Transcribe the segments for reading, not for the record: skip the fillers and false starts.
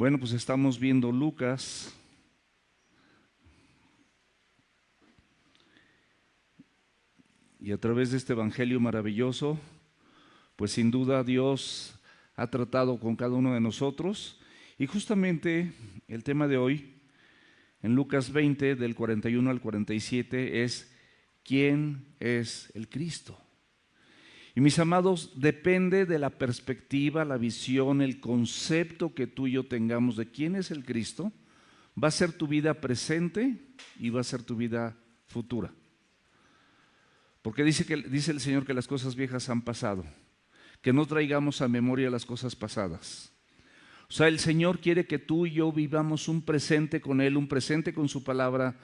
Bueno, pues estamos viendo Lucas. Y a través de este evangelio maravilloso, pues sin duda Dios ha tratado con cada uno de nosotros. Y justamente el tema de hoy, en Lucas 20, del 41 al 47, es ¿quién es el Cristo? Y mis amados, depende de la perspectiva, la visión, el concepto que tú y yo tengamos de quién es el Cristo, va a ser tu vida presente y va a ser tu vida futura. Porque dice el Señor que las cosas viejas han pasado, que no traigamos a memoria las cosas pasadas. O sea, el Señor quiere que tú y yo vivamos un presente con Él, un presente con su palabra,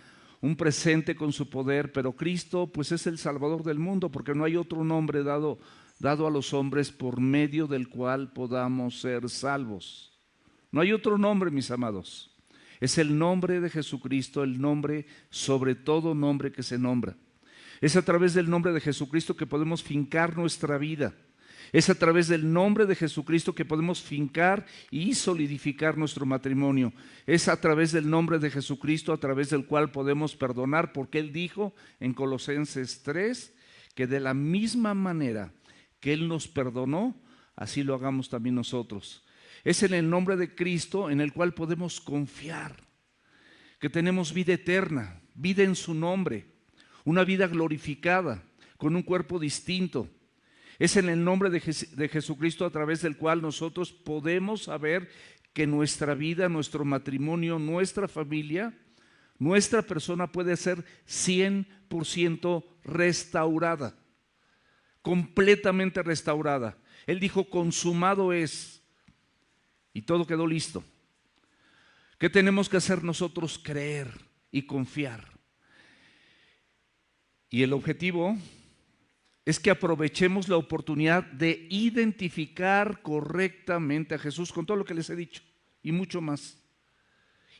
un presente con su poder, pero Cristo pues es el Salvador del mundo, porque no hay otro nombre dado a los hombres por medio del cual podamos ser salvos. No hay otro nombre, mis amados. Es el nombre de Jesucristo, el nombre sobre todo nombre que se nombra. Es a través del nombre de Jesucristo que podemos fincar nuestra vida. Es a través del nombre de Jesucristo que podemos fincar y solidificar nuestro matrimonio. Es a través del nombre de Jesucristo a través del cual podemos perdonar, porque Él dijo en Colosenses 3 que de la misma manera que Él nos perdonó, así lo hagamos también nosotros. Es en el nombre de Cristo en el cual podemos confiar, que tenemos vida eterna, vida en su nombre, una vida glorificada, con un cuerpo distinto. Es en el nombre de Jesucristo a través del cual nosotros podemos saber que nuestra vida, nuestro matrimonio, nuestra familia, nuestra persona puede ser 100% restaurada, completamente restaurada. Él dijo, consumado es, y todo quedó listo. ¿Qué tenemos que hacer nosotros? Creer y confiar. Y el objetivo es que aprovechemos la oportunidad de identificar correctamente a Jesús con todo lo que les he dicho y mucho más.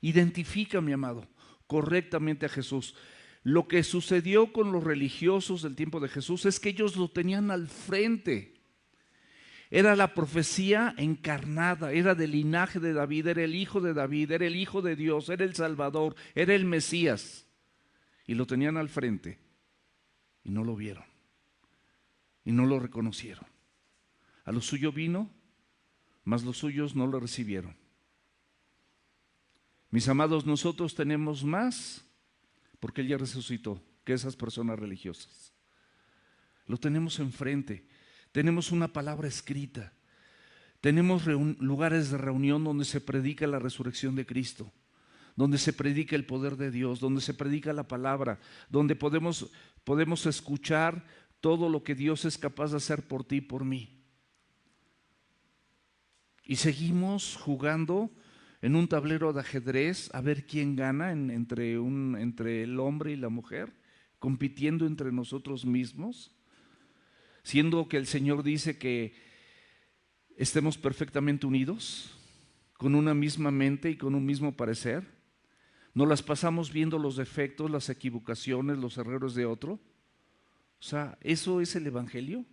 Identifica, mi amado, correctamente a Jesús. Lo que sucedió con los religiosos del tiempo de Jesús es que ellos lo tenían al frente. Era la profecía encarnada, era del linaje de David, era el hijo de David, era el hijo de Dios, era el Salvador, era el Mesías. Y lo tenían al frente y no lo vieron. Y no lo reconocieron. A lo suyo vino, mas los suyos no lo recibieron. Mis amados, nosotros tenemos más, porque Él ya resucitó, que esas personas religiosas. Lo tenemos enfrente. Tenemos una palabra escrita. Tenemos lugares de reunión donde se predica la resurrección de Cristo, donde se predica el poder de Dios, donde se predica la palabra, donde podemos escuchar todo lo que Dios es capaz de hacer por ti y por mí. Y seguimos jugando en un tablero de ajedrez a ver quién gana entre el hombre y la mujer, compitiendo entre nosotros mismos, siendo que el Señor dice que estemos perfectamente unidos, con una misma mente y con un mismo parecer. Nos las pasamos viendo los defectos, las equivocaciones, los errores de otro. O sea, ¿eso es el Evangelio?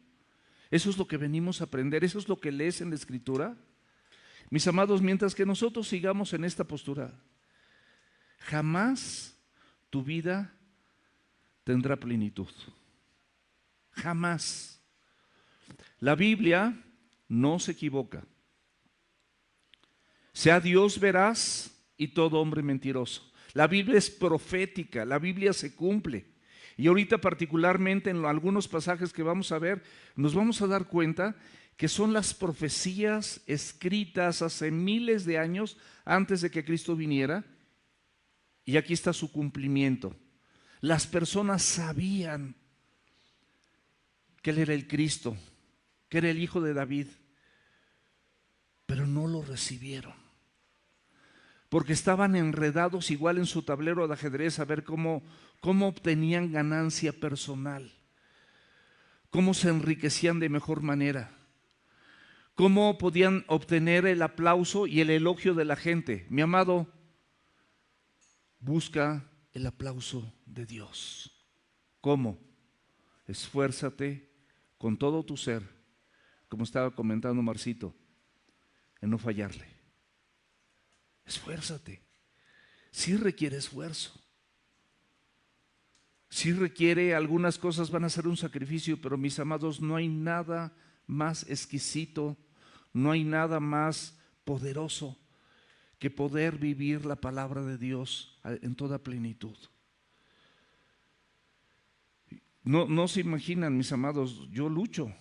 ¿Eso es lo que venimos a aprender? ¿Eso es lo que lees en la Escritura? Mis amados, mientras que nosotros sigamos en esta postura, jamás tu vida tendrá plenitud. Jamás. La Biblia no se equivoca. Sea Dios veraz y todo hombre mentiroso. La Biblia es profética, la Biblia se cumple. Y ahorita particularmente en algunos pasajes que vamos a ver, nos vamos a dar cuenta que son las profecías escritas hace miles de años antes de que Cristo viniera, y aquí está su cumplimiento. Las personas sabían que Él era el Cristo, que era el hijo de David, pero no lo recibieron, porque estaban enredados igual en su tablero de ajedrez a ver cómo obtenían ganancia personal, cómo se enriquecían de mejor manera, cómo podían obtener el aplauso y el elogio de la gente. Mi amado, busca el aplauso de Dios. ¿Cómo? Esfuérzate con todo tu ser, como estaba comentando Marcito, en no fallarle. Esfuérzate. Sí requiere esfuerzo. Sí requiere, algunas cosas van a ser un sacrificio, pero mis amados, no hay nada más exquisito, no hay nada más poderoso que poder vivir la palabra de Dios en toda plenitud. No se imaginan, mis amados, yo lucho.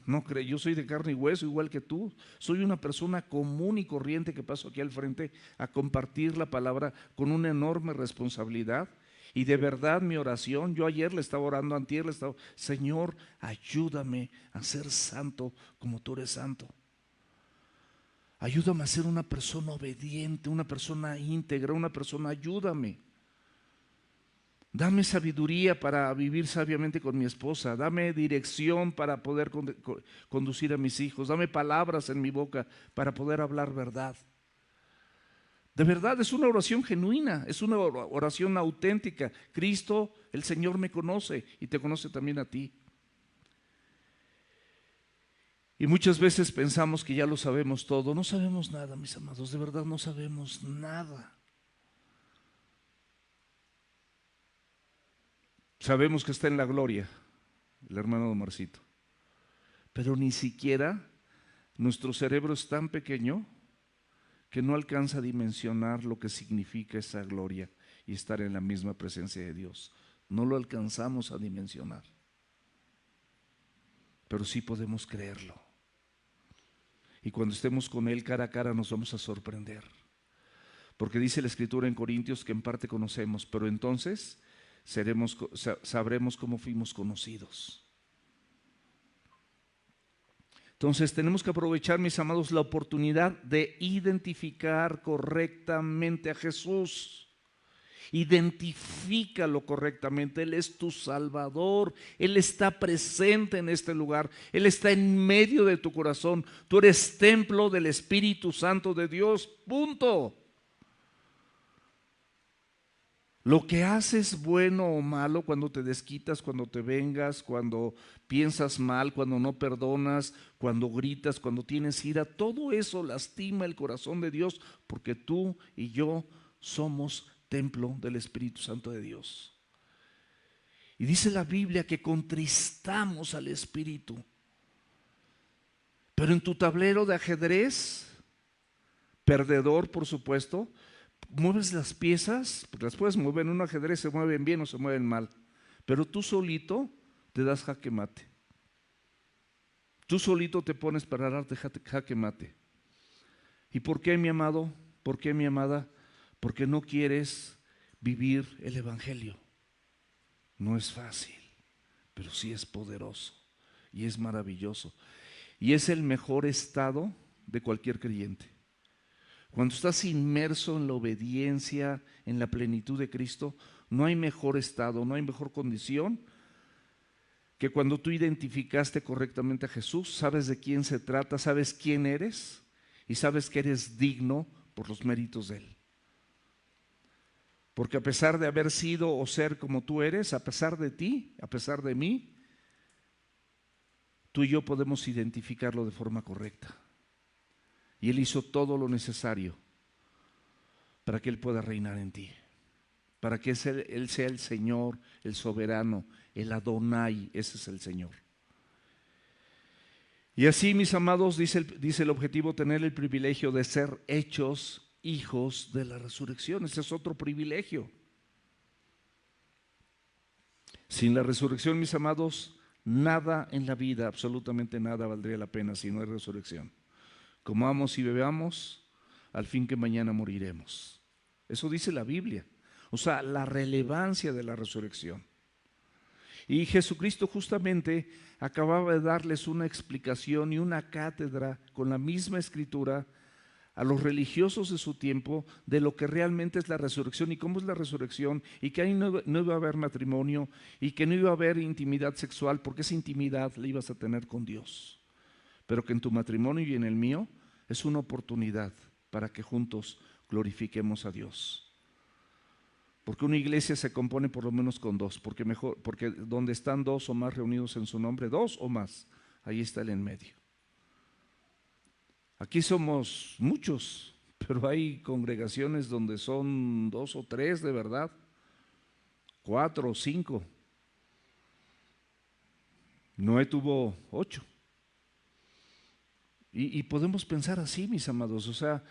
No creo, yo soy de carne y hueso igual que tú. Soy una persona común y corriente que paso aquí al frente a compartir la palabra con una enorme responsabilidad. Y de verdad mi oración, yo ayer le estaba orando, antier le estaba, Señor, ayúdame a ser santo como tú eres santo. Ayúdame a ser una persona obediente, una persona íntegra, una persona, ayúdame. Dame sabiduría para vivir sabiamente con mi esposa. Dame dirección para poder conducir a mis hijos. Dame palabras en mi boca para poder hablar verdad. De verdad, es una oración genuina, es una oración auténtica. Cristo, el Señor, me conoce y te conoce también a ti. Y muchas veces pensamos que ya lo sabemos todo. No sabemos nada, mis amados, de verdad no sabemos nada. Sabemos que está en la gloria, el hermano Omarcito, pero ni siquiera nuestro cerebro es tan pequeño que no alcanza a dimensionar lo que significa esa gloria y estar en la misma presencia de Dios. No lo alcanzamos a dimensionar, pero sí podemos creerlo. Y cuando estemos con Él cara a cara nos vamos a sorprender, porque dice la Escritura en Corintios que en parte conocemos, pero entonces sabremos cómo fuimos conocidos. Entonces tenemos que aprovechar, mis amados, la oportunidad de identificar correctamente a Jesús. Identifícalo correctamente. Él es tu Salvador. Él está presente en este lugar. Él está en medio de tu corazón. Tú eres templo del Espíritu Santo de Dios. Punto. Lo que haces, bueno o malo, cuando te desquitas, cuando te vengas, cuando piensas mal, cuando no perdonas, cuando gritas, cuando tienes ira, todo eso lastima el corazón de Dios, porque tú y yo somos templo del Espíritu Santo de Dios. Y dice la Biblia que contristamos al Espíritu. Pero en tu tablero de ajedrez, perdedor por supuesto, mueves las piezas, porque las puedes mover en un ajedrez, se mueven bien o se mueven mal, pero tú solito te das jaque mate. Tú solito te pones para darte jaque mate. ¿Y por qué, mi amado? ¿Por qué, mi amada? Porque no quieres vivir el Evangelio. No es fácil, pero sí es poderoso y es maravilloso. Y es el mejor estado de cualquier creyente. Cuando estás inmerso en la obediencia, en la plenitud de Cristo, no hay mejor estado, no hay mejor condición que cuando tú identificaste correctamente a Jesús, sabes de quién se trata, sabes quién eres y sabes que eres digno por los méritos de Él. Porque a pesar de haber sido o ser como tú eres, a pesar de ti, a pesar de mí, tú y yo podemos identificarlo de forma correcta. Y Él hizo todo lo necesario para que Él pueda reinar en ti, para que Él sea el Señor, el soberano, el Adonai, ese es el Señor. Y así, mis amados, dice el objetivo, tener el privilegio de ser hechos hijos de la resurrección. Ese es otro privilegio. Sin la resurrección, mis amados, nada en la vida, absolutamente nada valdría la pena si no hay resurrección. Comamos y bebamos, al fin que mañana moriremos. Eso dice la Biblia. O sea, la relevancia de la resurrección. Y Jesucristo justamente acababa de darles una explicación y una cátedra con la misma escritura a los religiosos de su tiempo de lo que realmente es la resurrección y cómo es la resurrección, y que ahí no iba a haber matrimonio y que no iba a haber intimidad sexual, porque esa intimidad la ibas a tener con Dios, pero que en tu matrimonio y en el mío es una oportunidad para que juntos glorifiquemos a Dios. Porque una iglesia se compone por lo menos con dos, porque donde están dos o más reunidos en su nombre, dos o más, ahí está Él en medio. Aquí somos muchos, pero hay congregaciones donde son 2 o 3 de verdad, 4 o 5. Noé tuvo 8. Y podemos pensar así, mis amados, o sea,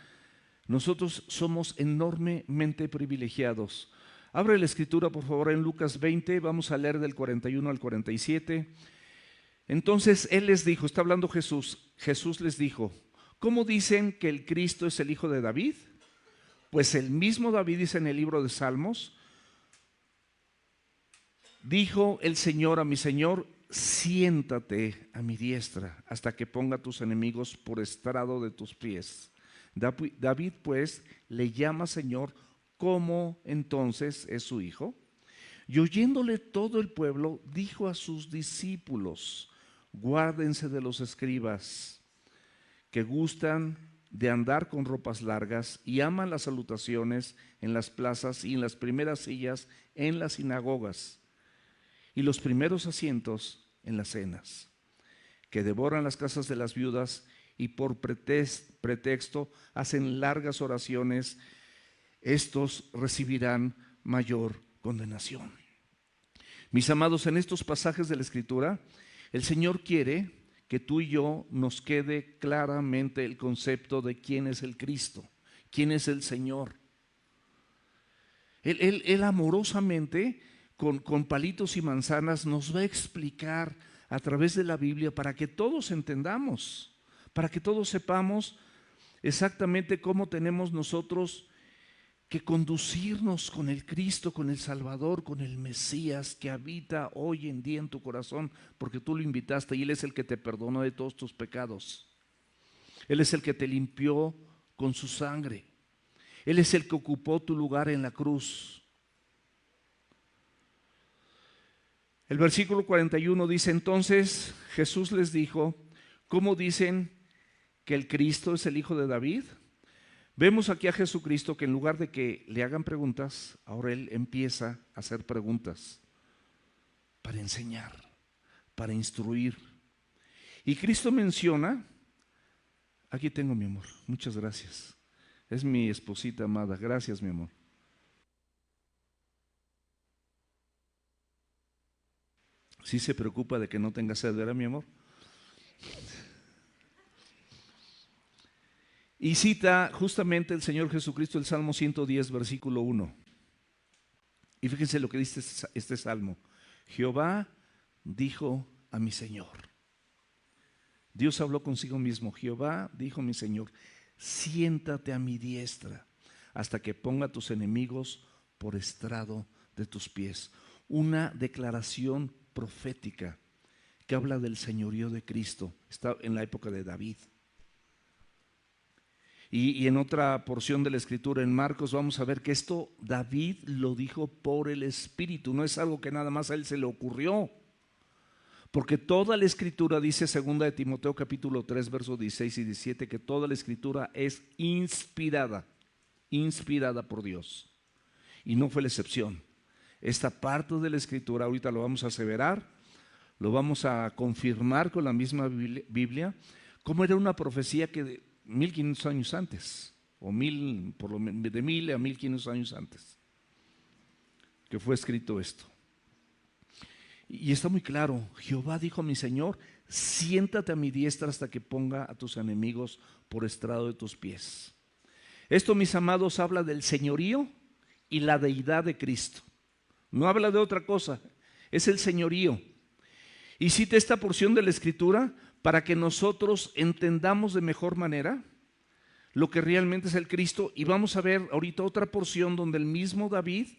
nosotros somos enormemente privilegiados. Abre la escritura, por favor, en Lucas 20, vamos a leer del 41 al 47. Entonces Él les dijo, está hablando Jesús, Jesús les dijo, ¿cómo dicen que el Cristo es el hijo de David? Pues el mismo David dice en el libro de Salmos, dijo el Señor a mi Señor, siéntate a mi diestra hasta que ponga a tus enemigos por estrado de tus pies. David pues le llama Señor, ¿cómo entonces es su hijo? Y oyéndole todo el pueblo, dijo a sus discípulos, guárdense de los escribas que gustan de andar con ropas largas y aman las salutaciones en las plazas y en las primeras sillas en las sinagogas y los primeros asientos en las cenas, que devoran las casas de las viudas y por pretexto hacen largas oraciones. Estos recibirán mayor condenación. Mis amados, en estos pasajes de la Escritura, el Señor quiere que tú y yo nos quede claramente el concepto de quién es el Cristo, quién es el Señor. Él amorosamente, con palitos y manzanas, nos va a explicar a través de la Biblia para que todos entendamos, para que todos sepamos exactamente cómo tenemos nosotros que conducirnos con el Cristo, con el Salvador, con el Mesías que habita hoy en día en tu corazón, porque tú lo invitaste y Él es el que te perdonó de todos tus pecados. Él es el que te limpió con su sangre. Él es el que ocupó tu lugar en la cruz. El versículo 41 dice, entonces Jesús les dijo, ¿cómo dicen que el Cristo es el hijo de David? Vemos aquí a Jesucristo que en lugar de que le hagan preguntas, ahora Él empieza a hacer preguntas para enseñar, para instruir. Y Cristo menciona, aquí tengo mi amor, muchas gracias, es mi esposita amada, gracias mi amor. Sí se preocupa de que no tenga sed, ¿verdad mi amor? Y cita justamente el Señor Jesucristo el Salmo 110, versículo 1. Y fíjense lo que dice este salmo. Jehová dijo a mi Señor. Dios habló consigo mismo. Jehová dijo a mi Señor, siéntate a mi diestra hasta que ponga a tus enemigos por estrado de tus pies. Una declaración profética que habla del señorío de Cristo. Está en la época de David. Y en otra porción de la Escritura, en Marcos, vamos a ver que esto David lo dijo por el Espíritu. No es algo que nada más a él se le ocurrió. Porque toda la Escritura, dice 2 de Timoteo capítulo 3, versos 16 y 17, que toda la Escritura es inspirada por Dios. Y no fue la excepción. Esta parte de la Escritura, ahorita lo vamos a aseverar, lo vamos a confirmar con la misma Biblia, como era una profecía que 1500 años antes, o de 1000 a 1500 años antes, que fue escrito esto. Y está muy claro, Jehová dijo a mi Señor, siéntate a mi diestra hasta que ponga a tus enemigos por estrado de tus pies. Esto, mis amados, habla del señorío y la deidad de Cristo. No habla de otra cosa, es el señorío. Y cita esta porción de la Escritura para que nosotros entendamos de mejor manera lo que realmente es el Cristo. Y vamos a ver ahorita otra porción donde el mismo David,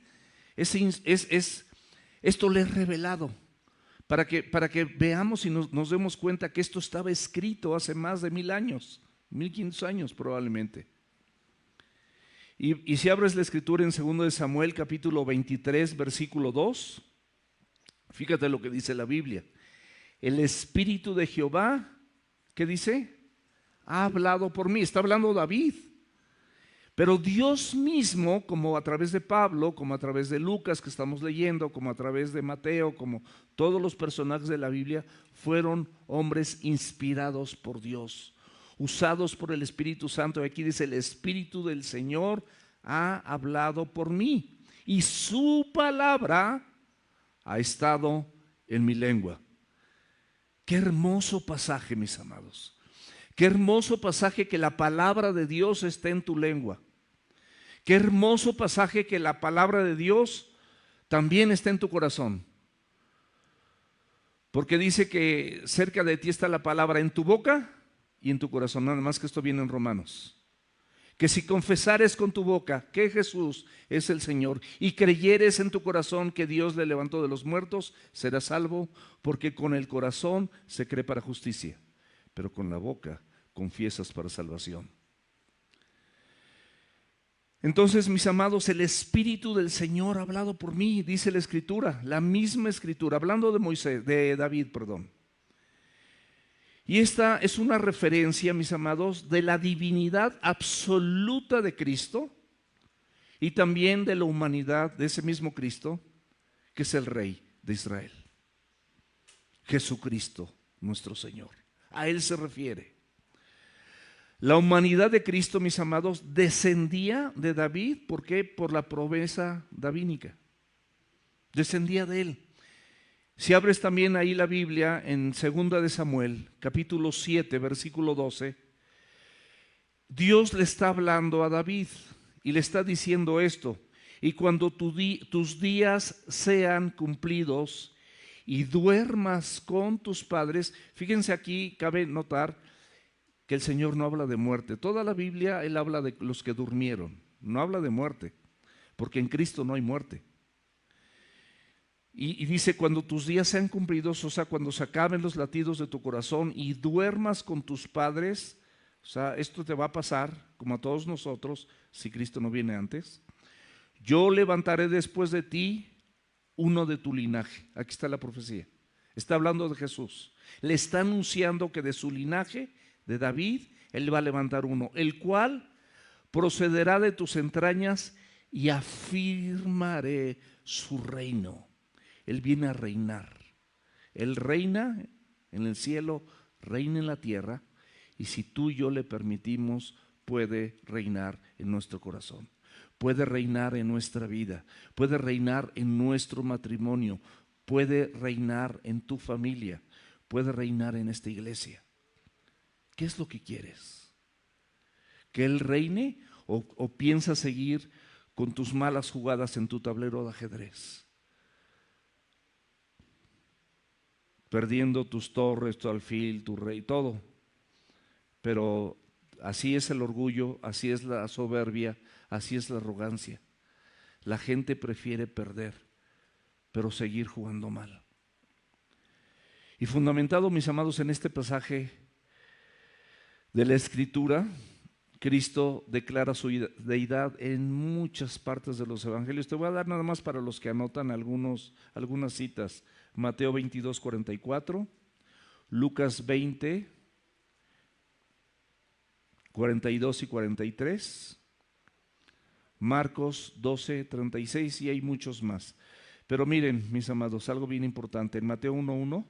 esto le es revelado, para que veamos y nos demos cuenta que esto estaba escrito hace más de 1000 años, 1500 años probablemente. Y si abres la Escritura en 2 de Samuel capítulo 23, versículo 2, fíjate lo que dice la Biblia. El Espíritu de Jehová, ¿qué dice? Ha hablado por mí. Está hablando David. Pero Dios mismo, como a través de Pablo, como a través de Lucas que estamos leyendo, como a través de Mateo, como todos los personajes de la Biblia, fueron hombres inspirados por Dios. usados por el Espíritu Santo. Aquí dice: el Espíritu del Señor ha hablado por mí y su palabra ha estado en mi lengua. Qué hermoso pasaje, mis amados. Qué hermoso pasaje que la palabra de Dios esté en tu lengua. Qué hermoso pasaje que la palabra de Dios también esté en tu corazón. Porque dice que cerca de ti está la palabra en tu boca y en tu corazón. Nada más que esto viene en Romanos. Que si confesares con tu boca que Jesús es el Señor y creyeres en tu corazón que Dios le levantó de los muertos, serás salvo, porque con el corazón se cree para justicia, pero con la boca confiesas para salvación. Entonces, mis amados, el Espíritu del Señor ha hablado por mí, dice la Escritura, la misma Escritura, hablando de David. Y esta es una referencia, mis amados, de la divinidad absoluta de Cristo y también de la humanidad de ese mismo Cristo, que es el Rey de Israel, Jesucristo, nuestro Señor. A Él se refiere. La humanidad de Cristo, mis amados, descendía de David. ¿Por qué? Por la promesa davídica. Descendía de él. Si abres también ahí la Biblia en 2 de Samuel, capítulo 7, versículo 12, Dios le está hablando a David y le está diciendo esto: y cuando tus días sean cumplidos y duermas con tus padres. Fíjense, aquí cabe notar que el Señor no habla de muerte. Toda la Biblia Él habla de los que durmieron, no habla de muerte, porque en Cristo no hay muerte. Y dice: cuando tus días sean cumplidos, o sea, cuando se acaben los latidos de tu corazón y duermas con tus padres. O sea, esto te va a pasar como a todos nosotros si Cristo no viene antes. Yo levantaré después de ti uno de tu linaje. Aquí está la profecía. Está hablando de Jesús. Le está anunciando que de su linaje, de David, Él va a levantar uno, el cual procederá de tus entrañas y afirmaré su reino. Él viene a reinar. Él reina en el cielo, reina en la tierra, y si tú y yo le permitimos, puede reinar en nuestro corazón, puede reinar en nuestra vida, puede reinar en nuestro matrimonio, puede reinar en tu familia, puede reinar en esta iglesia. ¿Qué es lo que quieres? ¿Que Él reine o piensas seguir con tus malas jugadas en tu tablero de ajedrez? Perdiendo tus torres, tu alfil, tu rey, todo. Pero así es el orgullo, así es la soberbia, así es la arrogancia. La gente prefiere perder, pero seguir jugando mal. Y fundamentado, mis amados, en este pasaje de la Escritura, Cristo declara su deidad en muchas partes de los evangelios. Te voy a dar nada más para los que anotan algunas citas. Mateo 22, 44, Lucas 20, 42 y 43, Marcos 12, 36 y hay muchos más. Pero miren, mis amados, algo bien importante. En Mateo 1:1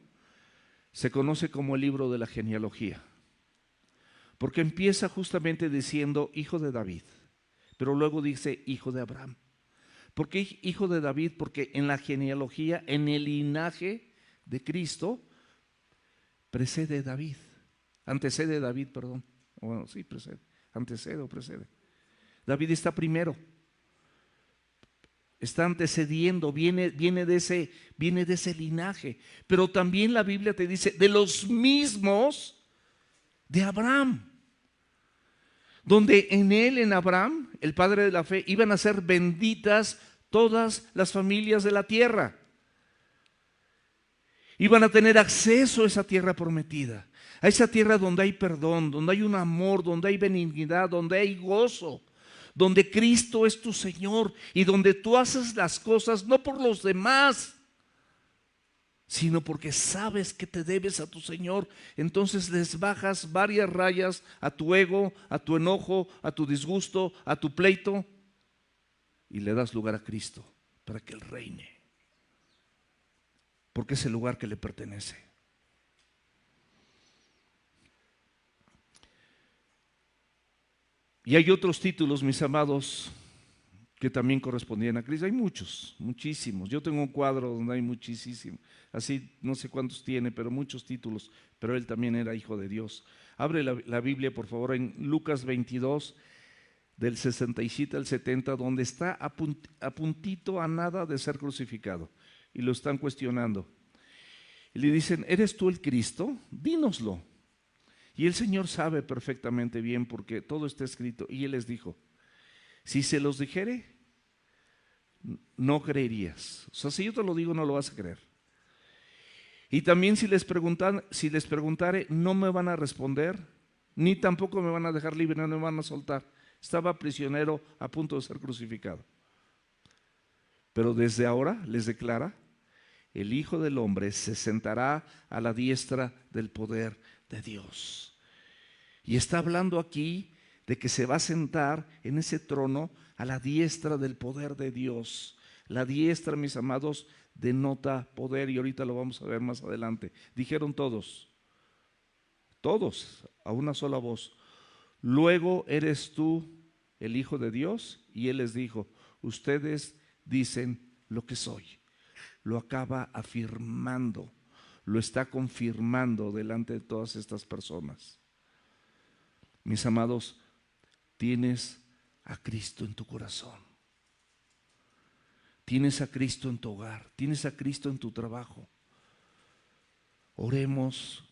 se conoce como el libro de la genealogía, porque empieza justamente diciendo hijo de David, pero luego dice hijo de Abraham. ¿Por qué hijo de David? Porque en la genealogía, en el linaje de Cristo, antecede David, perdón. Bueno, sí, antecede o precede. David está primero, está antecediendo, viene de ese linaje. Pero también la Biblia te dice de los mismos de Abraham, donde en Abraham, el padre de la fe, iban a ser benditas todas las familias de la tierra. Iban a tener acceso a esa tierra prometida, a esa tierra donde hay perdón, donde hay un amor, donde hay benignidad, donde hay gozo, donde Cristo es tu Señor y donde tú haces las cosas no por los demás, sino porque sabes que te debes a tu Señor. Entonces les bajas varias rayas a tu ego, a tu enojo, a tu disgusto, a tu pleito, y le das lugar a Cristo para que Él reine, porque es el lugar que le pertenece. Y hay otros títulos, mis amados, que también correspondían a Cristo. Hay muchos, muchísimos. Yo tengo un cuadro donde hay muchísimos. Así, no sé cuántos tiene, pero muchos títulos. Pero él también era hijo de Dios. Abre la Biblia, por favor, en Lucas 22, del 67 al 70, donde está a puntito a nada de ser crucificado. Y lo están cuestionando. Y le dicen, ¿eres tú el Cristo? Dínoslo. Y el Señor sabe perfectamente bien porque todo está escrito. Y Él les dijo, si se los dijere, no creerías. O sea, si yo te lo digo, no lo vas a creer. Y también si les preguntare, no me van a responder, ni tampoco me van a dejar libre, no me van a soltar. Estaba prisionero a punto de ser crucificado. Pero desde ahora les declara, el Hijo del Hombre se sentará a la diestra del poder de Dios. Y está hablando aquí de que se va a sentar en ese trono a la diestra del poder de Dios. La diestra, mis amados, denota poder y ahorita lo vamos a ver más adelante. Dijeron todos, a una sola voz, luego eres tú el Hijo de Dios. Y Él les dijo, ustedes dicen lo que soy. Lo acaba afirmando, lo está confirmando delante de todas estas personas. Mis amados, tienes a Cristo en tu corazón, tienes a Cristo en tu hogar, tienes a Cristo en tu trabajo. Oremos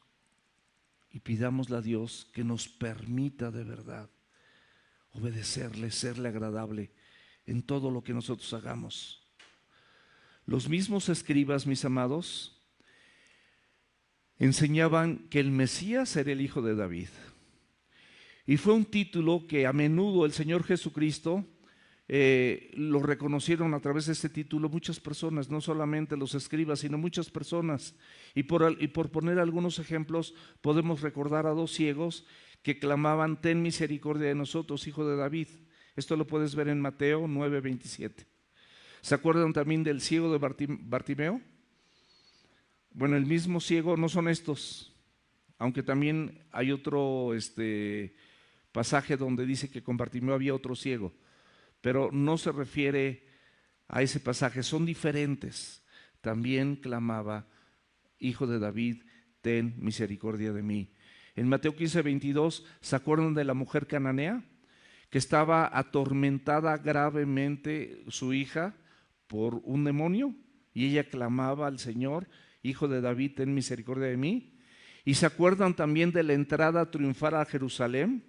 y pidámosle a Dios que nos permita de verdad obedecerle, serle agradable en todo lo que nosotros hagamos. Los mismos escribas, mis amados, enseñaban que el Mesías era el hijo de David. Y fue un título que a menudo el Señor Jesucristo lo reconocieron a través de este título muchas personas, no solamente los escribas, sino muchas personas. Y por poner algunos ejemplos, podemos recordar a dos ciegos que clamaban, ten misericordia de nosotros, hijo de David. Esto lo puedes ver en Mateo 9:27. ¿Se acuerdan también del ciego de Bartimeo? Bueno, el mismo ciego, no son estos, aunque también hay otro pasaje donde dice que con Bartimeo había otro ciego, pero no se refiere a ese pasaje, son diferentes. También clamaba, hijo de David, ten misericordia de mí. En Mateo 15:22, ¿se acuerdan de la mujer cananea? Que estaba atormentada gravemente su hija por un demonio, y ella clamaba al Señor, hijo de David, ten misericordia de mí. Y se acuerdan también de la entrada triunfal a Jerusalén,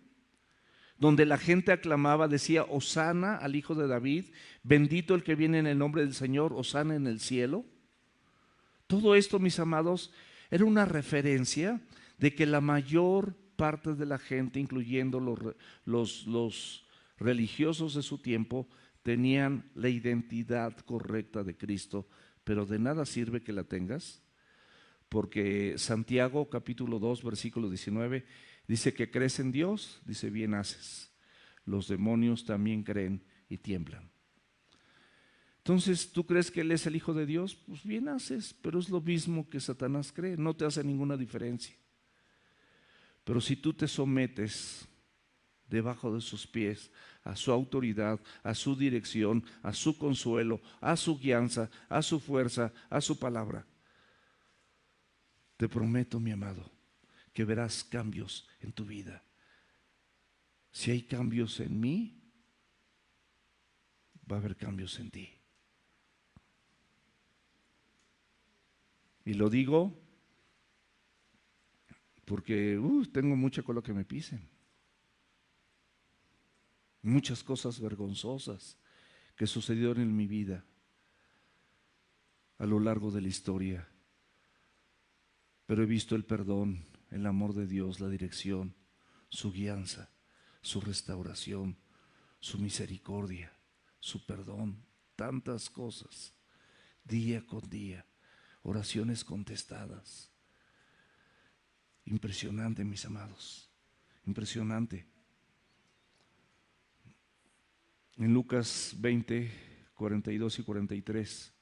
donde la gente aclamaba, decía, Hosana al hijo de David, bendito el que viene en el nombre del Señor, Hosana en el cielo. Todo esto, mis amados, era una referencia de que la mayor parte de la gente, incluyendo los religiosos de su tiempo, tenían la identidad correcta de Cristo, pero de nada sirve que la tengas, porque Santiago capítulo 2 versículo 19 dice que crees en Dios, dice bien haces. Los demonios también creen y tiemblan. Entonces, ¿tú crees que Él es el Hijo de Dios? Pues bien haces, pero es lo mismo que Satanás cree, no te hace ninguna diferencia. Pero si tú te sometes debajo de sus pies, a su autoridad, a su dirección, a su consuelo, a su guianza, a su fuerza, a su palabra, te prometo, mi amado, que verás cambios en tu vida. Si hay cambios en mí, va a haber cambios en ti. Y lo digo porque tengo mucha cola que me pisen. Muchas cosas vergonzosas que sucedieron en mi vida a lo largo de la historia. Pero he visto el perdón, el amor de Dios, la dirección, su guianza, su restauración, su misericordia, su perdón, tantas cosas, día con día, oraciones contestadas. Impresionante, mis amados, impresionante. En Lucas 20, 42 y 43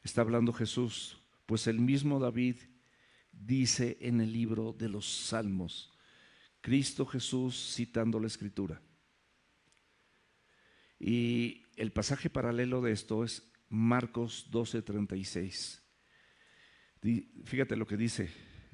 está hablando Jesús, pues el mismo David dice en el libro de los Salmos, Cristo Jesús citando la Escritura, Y el pasaje paralelo de esto es Marcos 12:36. Fíjate lo que dice,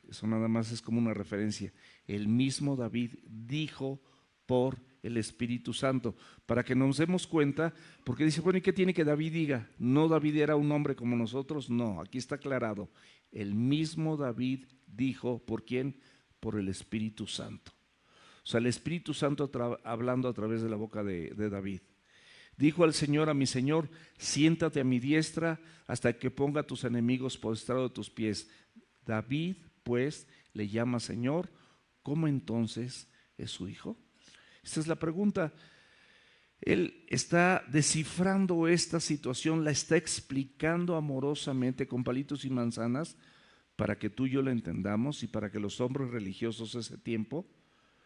eso nada más es como una referencia. El mismo David dijo por el Espíritu Santo, para que nos demos cuenta, porque dice, bueno, ¿y qué tiene que David diga? No, David era un hombre como nosotros, no, aquí está aclarado. El mismo David dijo, ¿por quién? Por el Espíritu Santo. O sea, el Espíritu Santo hablando a través de la boca de David. Dijo al Señor a mi Señor, siéntate a mi diestra hasta que ponga a tus enemigos por estrado de tus pies. David, pues, le llama Señor, ¿cómo entonces es su hijo? Esta es la pregunta. Él está descifrando esta situación, la está explicando amorosamente con palitos y manzanas para que tú y yo la entendamos y para que los hombres religiosos de ese tiempo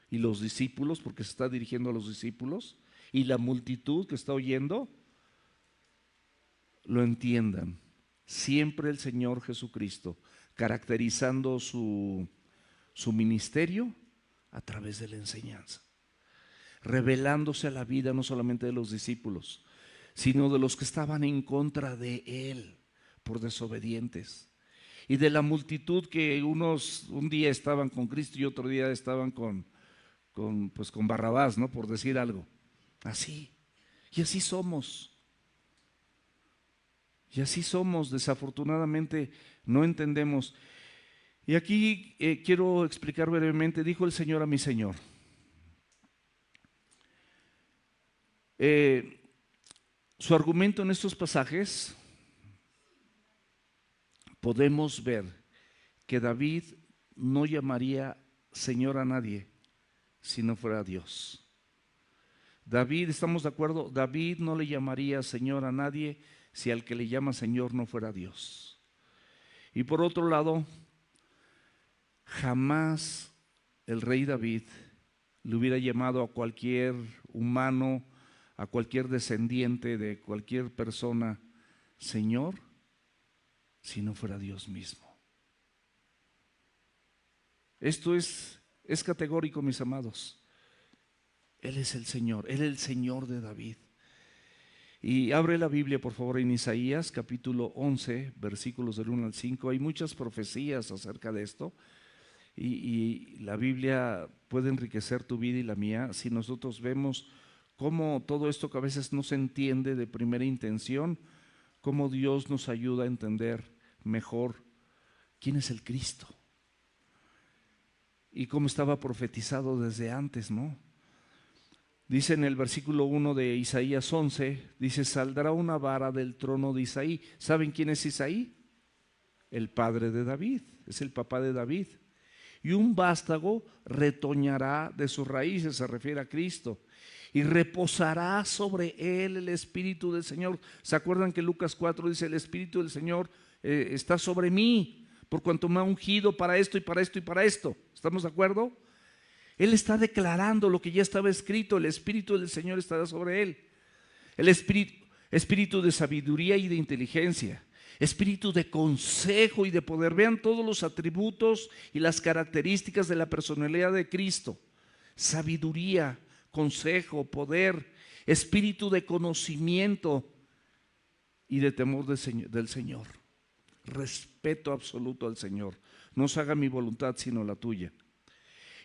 y los discípulos, porque se está dirigiendo a los discípulos, y la multitud que está oyendo lo entiendan. Siempre el Señor Jesucristo caracterizando su ministerio a través de la enseñanza, revelándose a la vida no solamente de los discípulos, sino de los que estaban en contra de Él por desobedientes, y de la multitud que unos un día estaban con Cristo y otro día estaban con Barrabás, ¿no? Por decir algo. Así. Y así somos. Y así somos, desafortunadamente no entendemos. Y aquí quiero explicar brevemente, dijo el Señor a mi Señor. Su argumento en estos pasajes, podemos ver que David no llamaría Señor a nadie si no fuera Dios. David, ¿estamos de acuerdo? David no le llamaría Señor a nadie si al que le llama Señor no fuera Dios. Y por otro lado, jamás el rey David le hubiera llamado a cualquier humano, a cualquier descendiente de cualquier persona, Señor, si no fuera Dios mismo. Esto es categórico, mis amados. Él es el Señor, Él es el Señor de David. Y abre la Biblia, por favor, en Isaías capítulo 11, versículos del 1 al 5. Hay muchas profecías acerca de esto. Y la Biblia puede enriquecer tu vida y la mía si nosotros vemos cómo todo esto que a veces no se entiende de primera intención, cómo Dios nos ayuda a entender mejor quién es el Cristo y cómo estaba profetizado desde antes, ¿no? Dice en el versículo 1 de Isaías 11, dice, saldrá una vara del trono de Isaí. ¿Saben quién es Isaí? El padre de David, es el papá de David. Y un vástago retoñará de sus raíces, se refiere a Cristo, y reposará sobre él el Espíritu del Señor. ¿Se acuerdan que Lucas 4 dice, el Espíritu del Señor está sobre mí, por cuanto me ha ungido para esto y para esto y para esto? ¿Estamos de acuerdo? Él está declarando lo que ya estaba escrito, el Espíritu del Señor estará sobre él. El espíritu de sabiduría y de inteligencia, espíritu de consejo y de poder. Vean todos los atributos y las características de la personalidad de Cristo. Sabiduría, consejo, poder, espíritu de conocimiento y de temor del Señor. Respeto absoluto al Señor. No se haga mi voluntad sino la tuya.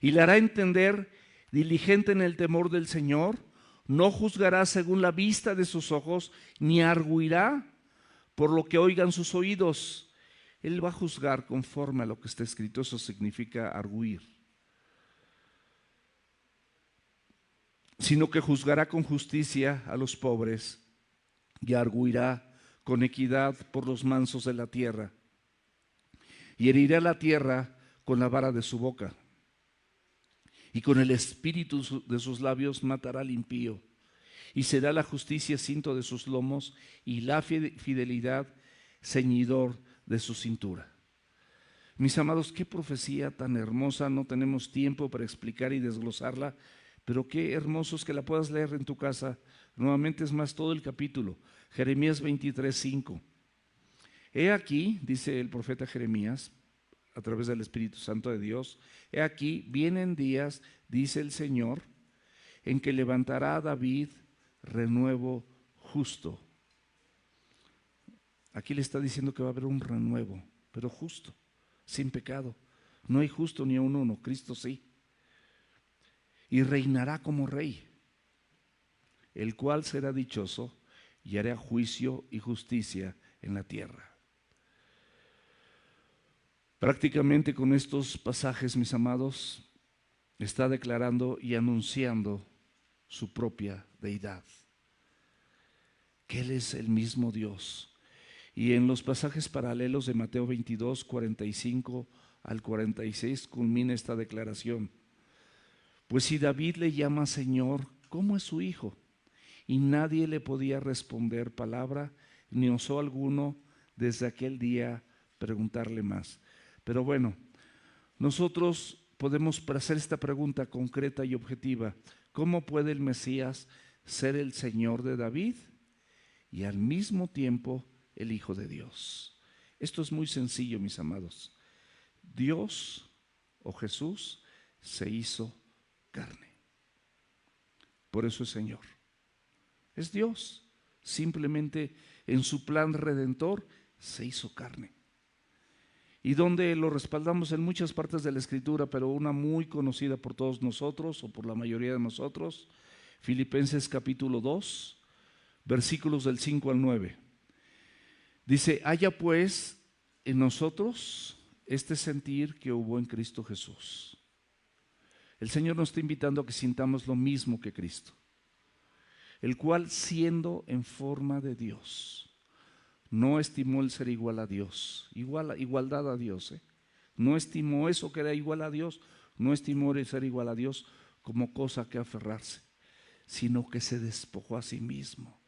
Y le hará entender, diligente en el temor del Señor, no juzgará según la vista de sus ojos, ni arguirá por lo que oigan sus oídos. Él va a juzgar conforme a lo que está escrito. Eso significa arguir. Sino que juzgará con justicia a los pobres y arguirá con equidad por los mansos de la tierra. Y herirá la tierra con la vara de su boca. Y con el espíritu de sus labios matará al impío. Y será la justicia cinto de sus lomos y la fidelidad ceñidor de su cintura. Mis amados, qué profecía tan hermosa. No tenemos tiempo para explicar y desglosarla, pero qué hermoso es que la puedas leer en tu casa. Nuevamente es más todo el capítulo. Jeremías 23:5. He aquí, dice el profeta Jeremías, a través del Espíritu Santo de Dios, he aquí, vienen días, dice el Señor, en que levantará a David renuevo justo. Aquí le está diciendo que va a haber un renuevo, pero justo, sin pecado. No hay justo ni a uno, Cristo sí. Y reinará como rey, el cual será dichoso y hará juicio y justicia en la tierra. Prácticamente con estos pasajes, mis amados, está declarando y anunciando su propia deidad, que Él es el mismo Dios. Y en los pasajes paralelos de Mateo 22, 45 al 46 culmina esta declaración. Pues si David le llama Señor, ¿cómo es su hijo? Y nadie le podía responder palabra, ni osó alguno desde aquel día preguntarle más. Pero bueno, nosotros podemos hacer esta pregunta concreta y objetiva. ¿Cómo puede el Mesías ser el Señor de David y al mismo tiempo el Hijo de Dios? Esto es muy sencillo, mis amados. Dios o Jesús se hizo carne. Por eso es Señor. Es Dios. Simplemente en su plan redentor se hizo carne. Y donde lo respaldamos en muchas partes de la Escritura, pero una muy conocida por todos nosotros o por la mayoría de nosotros, Filipenses capítulo 2, versículos del 5 al 9. Dice, haya pues en nosotros este sentir que hubo en Cristo Jesús. El Señor nos está invitando a que sintamos lo mismo que Cristo, el cual siendo en forma de Dios, no estimó el ser igual a Dios, igualdad a Dios, no estimó eso que era igual a Dios, no estimó el ser igual a Dios como cosa que aferrarse, sino que se despojó a sí mismo,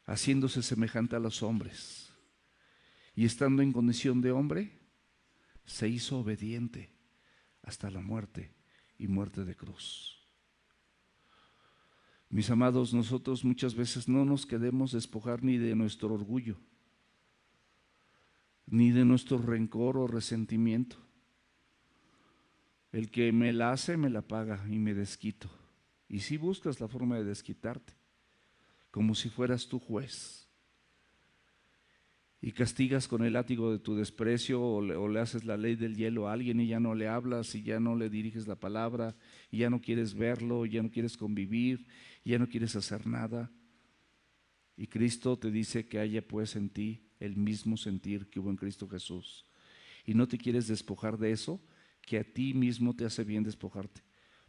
haciéndose semejante a los hombres, y estando en condición de hombre, se hizo obediente hasta la muerte y muerte de cruz. Mis amados, nosotros muchas veces no nos queremos despojar ni de nuestro orgullo, ni de nuestro rencor o resentimiento. El que me la hace, me la paga y me desquito. Y si buscas la forma de desquitarte, como si fueras tu juez, y castigas con el látigo de tu desprecio o le haces la ley del hielo a alguien y ya no le hablas y ya no le diriges la palabra y ya no quieres verlo, ya no quieres convivir, ya no quieres hacer nada. Y Cristo te dice que haya pues en ti el mismo sentir que hubo en Cristo Jesús. Y no te quieres despojar de eso, que a ti mismo te hace bien despojarte.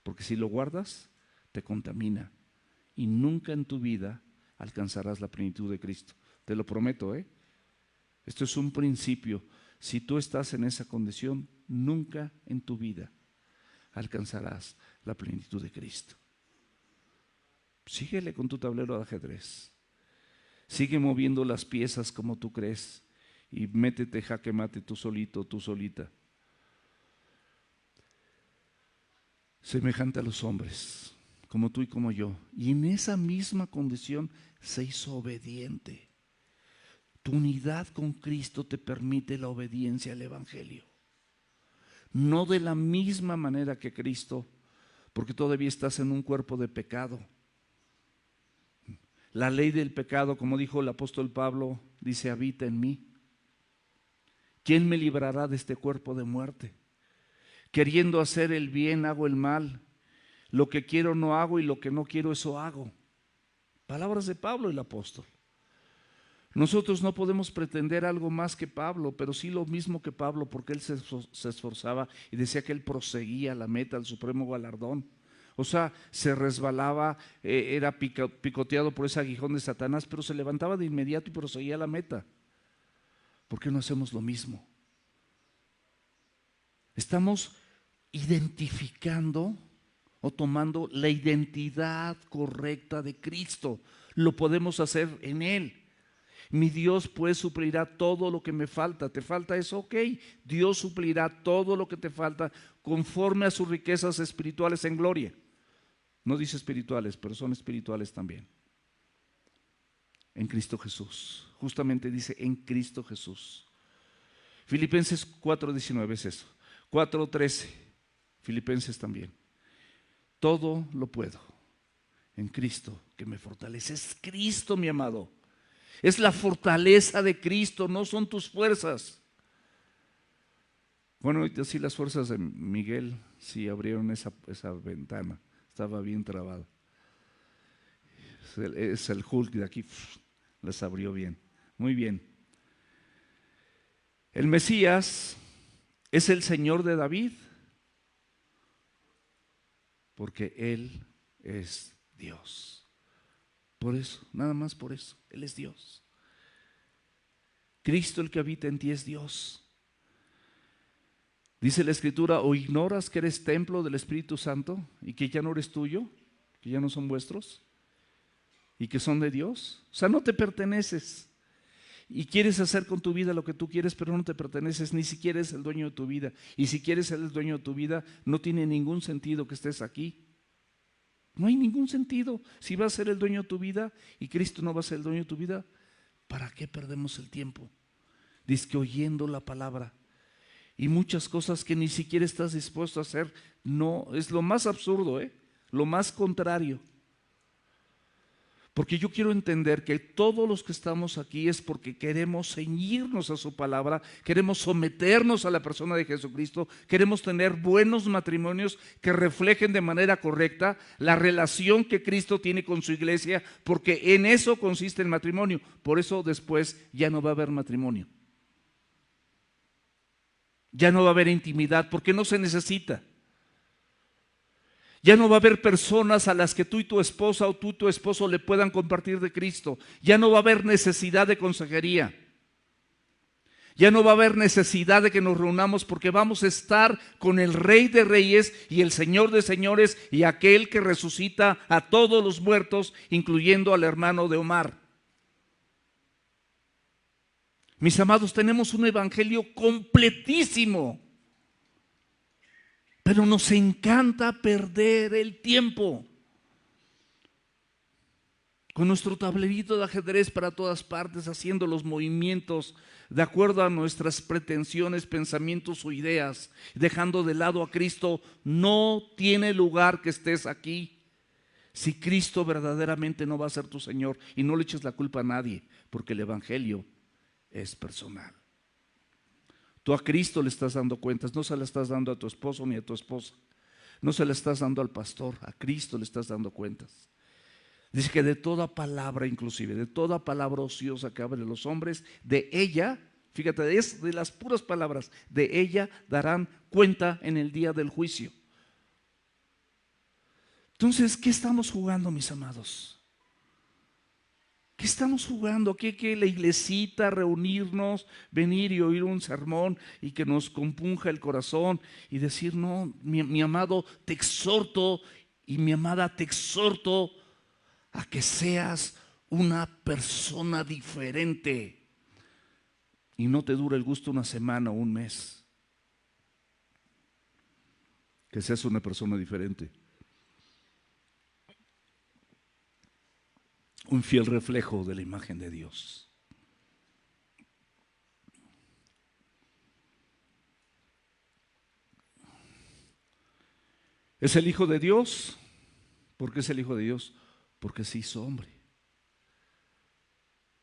Porque si lo guardas, te contamina. Y nunca en tu vida alcanzarás la plenitud de Cristo. Te lo prometo, Esto es un principio. Si tú estás en esa condición, nunca en tu vida alcanzarás la plenitud de Cristo. Síguele con tu tablero de ajedrez. Sigue moviendo las piezas como tú crees y métete jaque mate tú solito, tú solita. Semejante a los hombres, como tú y como yo. Y en esa misma condición se hizo obediente. Tu unidad con Cristo te permite la obediencia al Evangelio. No de la misma manera que Cristo, porque todavía estás en un cuerpo de pecado. La ley del pecado, como dijo el apóstol Pablo, dice, habita en mí. ¿Quién me librará de este cuerpo de muerte? Queriendo hacer el bien, hago el mal. Lo que quiero no hago y lo que no quiero, eso hago. Palabras de Pablo el apóstol. Nosotros no podemos pretender algo más que Pablo, pero sí lo mismo que Pablo, porque él se esforzaba y decía que él proseguía la meta, al supremo galardón. O sea, se resbalaba, era picoteado por ese aguijón de Satanás, pero se levantaba de inmediato y proseguía la meta. ¿Por qué no hacemos lo mismo? Estamos identificando o tomando la identidad correcta de Cristo. Lo podemos hacer en Él. Mi Dios pues suplirá todo lo que me falta. ¿Te falta eso? Ok. Dios suplirá todo lo que te falta conforme a sus riquezas espirituales en gloria. No dice espirituales, pero son espirituales también. En Cristo Jesús. Justamente dice en Cristo Jesús. Filipenses 4:19 es eso. 4:13. Filipenses también. Todo lo puedo en Cristo que me fortalece. Es Cristo, mi amado. Es la fortaleza de Cristo, no son tus fuerzas. Bueno, ahorita sí las fuerzas de Miguel sí abrieron esa ventana. Estaba bien trabada. Es el Hulk de aquí, las abrió bien. Muy bien. El Mesías es el Señor de David, porque Él es Dios. Por eso, nada más por eso, Él es Dios. Cristo, el que habita en ti, es Dios. Dice la Escritura: ¿o ignoras que eres templo del Espíritu Santo y que ya no eres tuyo, que ya no son vuestros y que son de Dios? O sea, no te perteneces. Y quieres hacer con tu vida lo que tú quieres, pero no te perteneces, ni siquiera eres el dueño de tu vida. Y si quieres ser el dueño de tu vida, no tiene ningún sentido que estés aquí. No hay ningún sentido. Si vas a ser el dueño de tu vida y Cristo no va a ser el dueño de tu vida, ¿para qué perdemos el tiempo? Dice que oyendo la palabra y muchas cosas que ni siquiera estás dispuesto a hacer. No, es lo más absurdo, lo más contrario. Porque yo quiero entender que todos los que estamos aquí es porque queremos ceñirnos a su palabra, queremos someternos a la persona de Jesucristo, queremos tener buenos matrimonios que reflejen de manera correcta la relación que Cristo tiene con su iglesia, porque en eso consiste el matrimonio. Por eso después ya no va a haber matrimonio. Ya no va a haber intimidad, porque no se necesita. Ya no va a haber personas a las que tú y tu esposa o tú y tu esposo le puedan compartir de Cristo. Ya no va a haber necesidad de consejería. Ya no va a haber necesidad de que nos reunamos, porque vamos a estar con el Rey de Reyes y el Señor de Señores y aquel que resucita a todos los muertos, incluyendo al hermano de Omar. Mis amados, tenemos un evangelio completísimo. Pero nos encanta perder el tiempo con nuestro tablerito de ajedrez para todas partes, haciendo los movimientos de acuerdo a nuestras pretensiones, pensamientos o ideas, dejando de lado a Cristo. No tiene lugar que estés aquí si Cristo verdaderamente no va a ser tu Señor. Y no le eches la culpa a nadie, porque el evangelio es personal. Tú a Cristo le estás dando cuentas, no se la estás dando a tu esposo ni a tu esposa, no se la estás dando al pastor, a Cristo le estás dando cuentas. Dice que de toda palabra, inclusive de toda palabra ociosa que hablen los hombres, de ella, fíjate, es de las puras palabras, de ella darán cuenta en el día del juicio. Entonces, ¿qué estamos jugando, mis amados? ¿Qué estamos jugando? ¿Qué la iglesita, reunirnos, venir y oír un sermón y que nos compunja el corazón y decir: no, mi amado, te exhorto, y mi amada, te exhorto a que seas una persona diferente y no te dure el gusto una semana o un mes? Que seas una persona diferente. Un fiel reflejo de la imagen de Dios. ¿Es el Hijo de Dios? ¿Por qué es el Hijo de Dios? Porque se hizo hombre.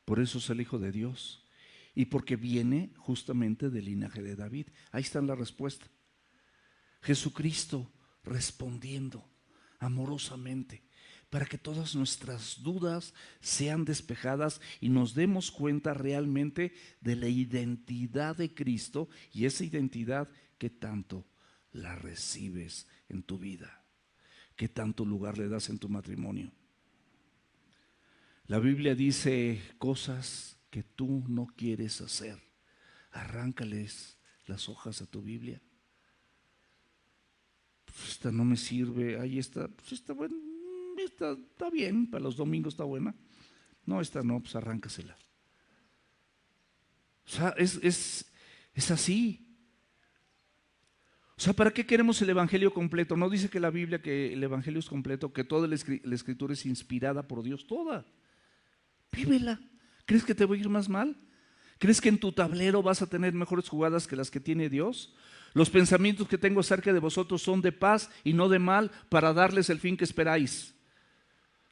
Por eso es el Hijo de Dios. Y porque viene justamente del linaje de David. Ahí está la respuesta. Jesucristo respondiendo amorosamente, para que todas nuestras dudas sean despejadas y nos demos cuenta realmente de la identidad de Cristo, y esa identidad que tanto la recibes en tu vida, que tanto lugar le das en tu matrimonio. La Biblia dice cosas que tú no quieres hacer. Arráncales las hojas a tu Biblia. Pues esta no me sirve, ahí está, pues está bueno. Esta está bien, para los domingos está buena. No, esta no, pues arráncasela. O sea, es así. O sea, ¿para qué queremos el evangelio completo? No dice que la Biblia que el evangelio es completo, que toda la escritura es inspirada por Dios, toda. Vívela. ¿Crees que te va a ir más mal? ¿Crees que en tu tablero vas a tener mejores jugadas que las que tiene Dios? Los pensamientos que tengo acerca de vosotros son de paz y no de mal, para darles el fin que esperáis.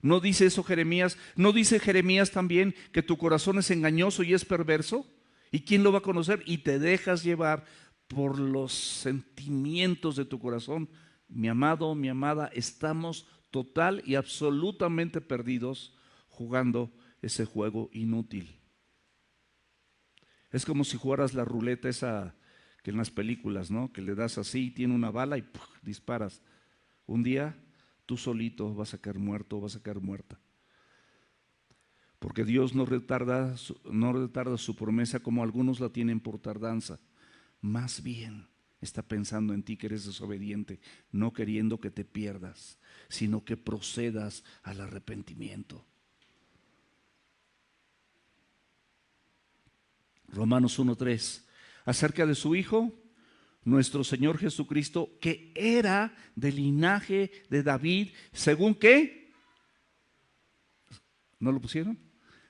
¿No dice eso Jeremías? ¿No dice Jeremías también que tu corazón es engañoso y es perverso? ¿Y quién lo va a conocer? Y te dejas llevar por los sentimientos de tu corazón. Mi amado, mi amada, estamos total y absolutamente perdidos jugando ese juego inútil. Es como si jugaras la ruleta esa que en las películas, ¿no? Que le das así, tiene una bala y ¡puf! Disparas. Un día tú solito vas a caer muerto o vas a caer muerta. Porque Dios no retarda su promesa como algunos la tienen por tardanza. Más bien está pensando en ti que eres desobediente, no queriendo que te pierdas, sino que procedas al arrepentimiento. Romanos 1:3, acerca de su Hijo, nuestro Señor Jesucristo, que era del linaje de David, ¿según qué? ¿No lo pusieron?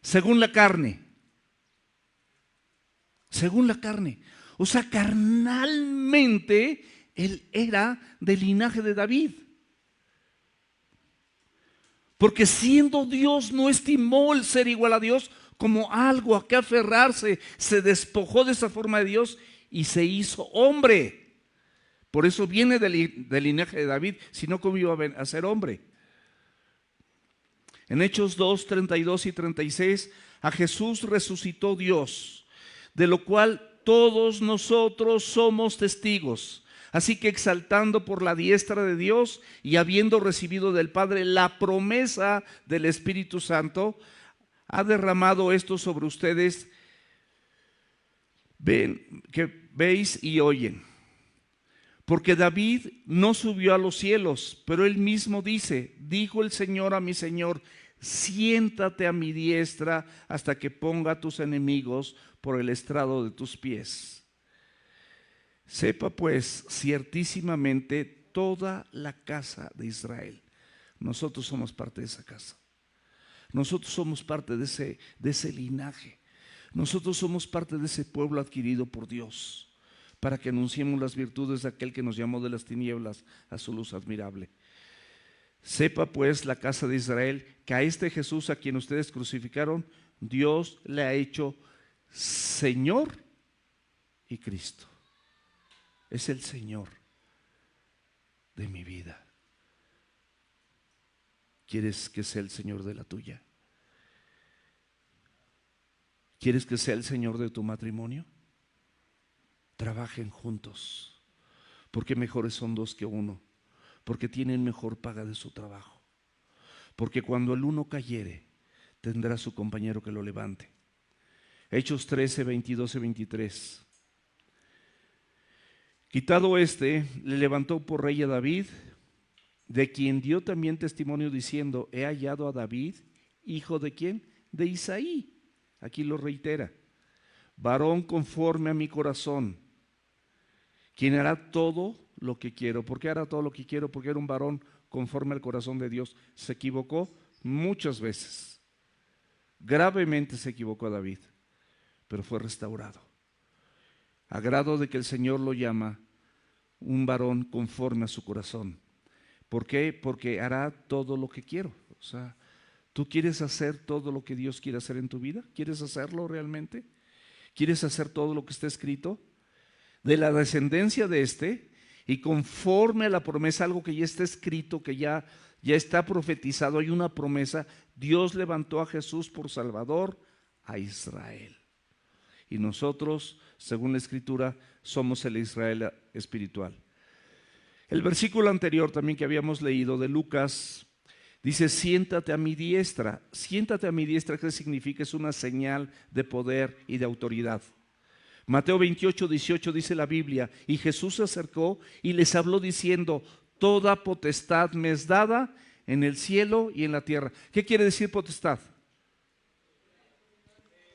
Según la carne. Según la carne. O sea, carnalmente, él era del linaje de David. Porque siendo Dios no estimó el ser igual a Dios como algo a que aferrarse. Se despojó de esa forma de Dios y se hizo hombre. Por eso viene del linaje de David, si no, ¿cómo iba a ser hombre? En Hechos 2, 32 y 36, a Jesús resucitó Dios, de lo cual todos nosotros somos testigos. Así que exaltando por la diestra de Dios y habiendo recibido del Padre la promesa del Espíritu Santo, ha derramado esto sobre ustedes que veis y oyen. Porque David no subió a los cielos, pero él mismo dice, dijo el Señor a mi Señor, siéntate a mi diestra hasta que ponga a tus enemigos por el estrado de tus pies. Sepa pues ciertísimamente toda la casa de Israel. Nosotros somos parte de esa casa. Nosotros somos parte de ese linaje. Nosotros somos parte de ese pueblo adquirido por Dios, para que anunciemos las virtudes de aquel que nos llamó de las tinieblas a su luz admirable. Sepa pues la casa de Israel que a este Jesús a quien ustedes crucificaron, Dios le ha hecho Señor y Cristo. Es el Señor de mi vida. ¿Quieres que sea el Señor de la tuya? ¿Quieres que sea el Señor de tu matrimonio? Trabajen juntos, porque mejores son dos que uno, porque tienen mejor paga de su trabajo, porque cuando el uno cayere, tendrá su compañero que lo levante. Hechos 13, 22 y 23. Quitado le levantó por rey a David, de quien dio también testimonio diciendo, he hallado a David, hijo de ¿quién? De Isaí. Aquí lo reitera, varón conforme a mi corazón, quien hará todo lo que quiero. ¿Por qué hará todo lo que quiero? Porque era un varón conforme al corazón de Dios. Se equivocó muchas veces, gravemente se equivocó David, pero fue restaurado, a grado de que el Señor lo llama un varón conforme a su corazón. ¿Por qué? Porque hará todo lo que quiero. O sea, ¿tú quieres hacer todo lo que Dios quiere hacer en tu vida? ¿Quieres hacerlo realmente? ¿Quieres hacer todo lo que está escrito? De la descendencia de y conforme a la promesa, algo que ya está escrito, que ya está profetizado, hay una promesa. Dios levantó a Jesús por Salvador a Israel. Y nosotros, según la Escritura, somos el Israel espiritual. El versículo anterior también que habíamos leído de Lucas dice, siéntate a mi diestra. Siéntate a mi diestra, ¿qué significa? Es una señal de poder y de autoridad. Mateo 28, 18 dice la Biblia, y Jesús se acercó y les habló diciendo, toda potestad me es dada en el cielo y en la tierra. ¿Qué quiere decir potestad?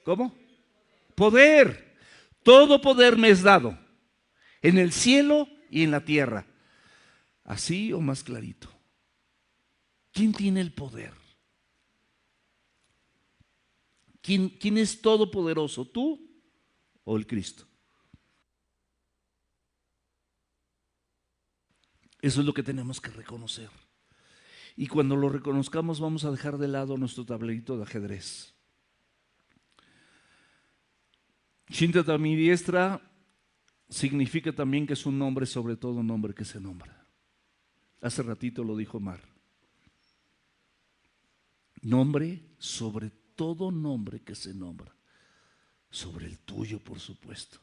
¿Cómo? Poder. Todo poder me es dado en el cielo y en la tierra. ¿Así o más clarito? ¿Quién tiene el poder? ¿Quién es todopoderoso? ¿Tú o el Cristo? Eso es lo que tenemos que reconocer. Y cuando lo reconozcamos vamos a dejar de lado nuestro tablerito de ajedrez. Siéntate a mi diestra significa también que es un nombre sobre todo nombre que se nombra. Hace ratito lo dijo Mar. Nombre sobre todo nombre que se nombra. Sobre el tuyo, por supuesto.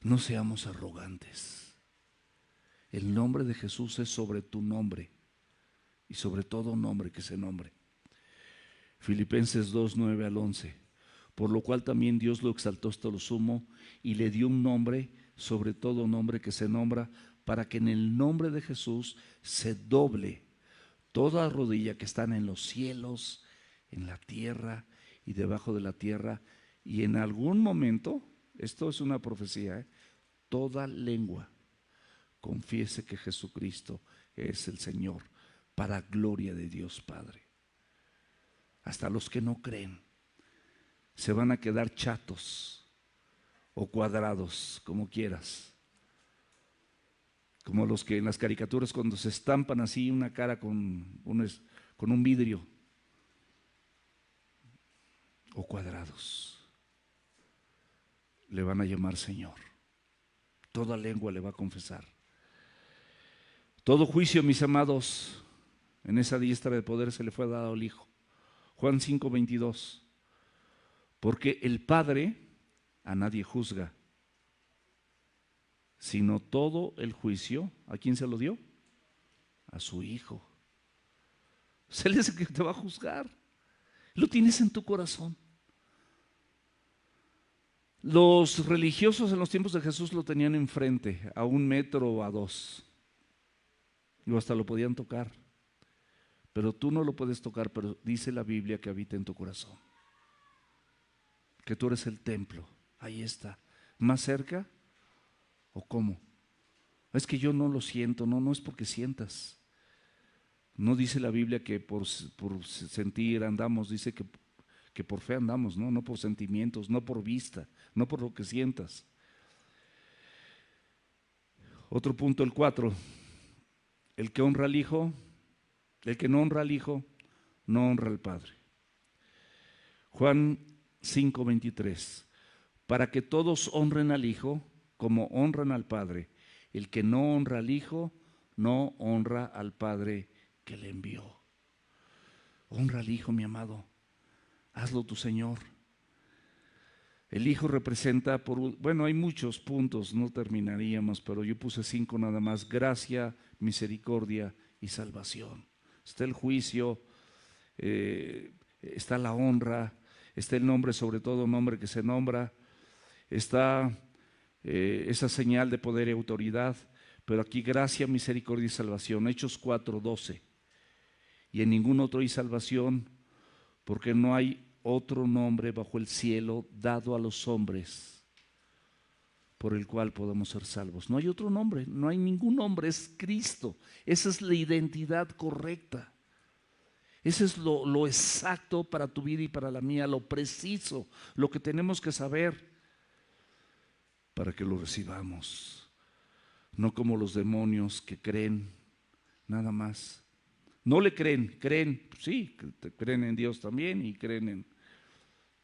No seamos arrogantes. El nombre de Jesús es sobre tu nombre y sobre todo nombre que se nombre. Filipenses 2, 9 al 11. Por lo cual también Dios lo exaltó hasta lo sumo y le dio un nombre sobre todo nombre que se nombra, para que en el nombre de Jesús se doble toda rodilla que están en los cielos, en la tierra y debajo de la tierra, y en algún momento, esto es una profecía, toda lengua confiese que Jesucristo es el Señor, para gloria de Dios Padre. Hasta los que no creen se van a quedar chatos o cuadrados, como quieras. Como los que en las caricaturas cuando se estampan así una cara con un vidrio. O cuadrados. Le van a llamar Señor. Toda lengua le va a confesar. Todo juicio, mis amados, en esa diestra de poder se le fue dado al Hijo. Juan 5, 22. Porque el Padre a nadie juzga, sino todo el juicio, ¿a quién se lo dio? A su Hijo. Él es el que te va a juzgar. Lo tienes en tu corazón. Los religiosos en los tiempos de Jesús lo tenían enfrente, a 1 metro o a 2. Y hasta lo podían tocar. Pero tú no lo puedes tocar, pero dice la Biblia que habita en tu corazón. Que tú eres el templo. Ahí está. ¿Más cerca? ¿O cómo? Es que yo no lo siento. No es porque sientas. No dice la Biblia que por sentir andamos, dice que por fe andamos, no por sentimientos, no por vista, no por lo que sientas. Otro punto, el 4. El que honra al Hijo, el que no honra al Hijo, no honra al Padre. Juan 5, 23. Para que todos honren al Hijo como honran al Padre. El que no honra al Hijo, no honra al Padre que le envió. Honra al Hijo, mi amado. Hazlo tu Señor. El Hijo representa, hay muchos puntos, no terminaríamos, pero yo puse 5 nada más: gracia, misericordia y salvación. Está el juicio, está la honra, está el nombre sobre todo nombre que se nombra, está esa señal de poder y autoridad, pero aquí gracia, misericordia y salvación. Hechos 4, 12. Y en ningún otro hay salvación, porque no hay otro nombre bajo el cielo dado a los hombres por el cual podamos ser salvos. No hay otro nombre, no hay ningún nombre, es Cristo. Esa es la identidad correcta. Ese es lo exacto para tu vida y para la mía, lo preciso, lo que tenemos que saber para que lo recibamos. No como los demonios que creen nada más. No le creen, sí, creen en Dios también y creen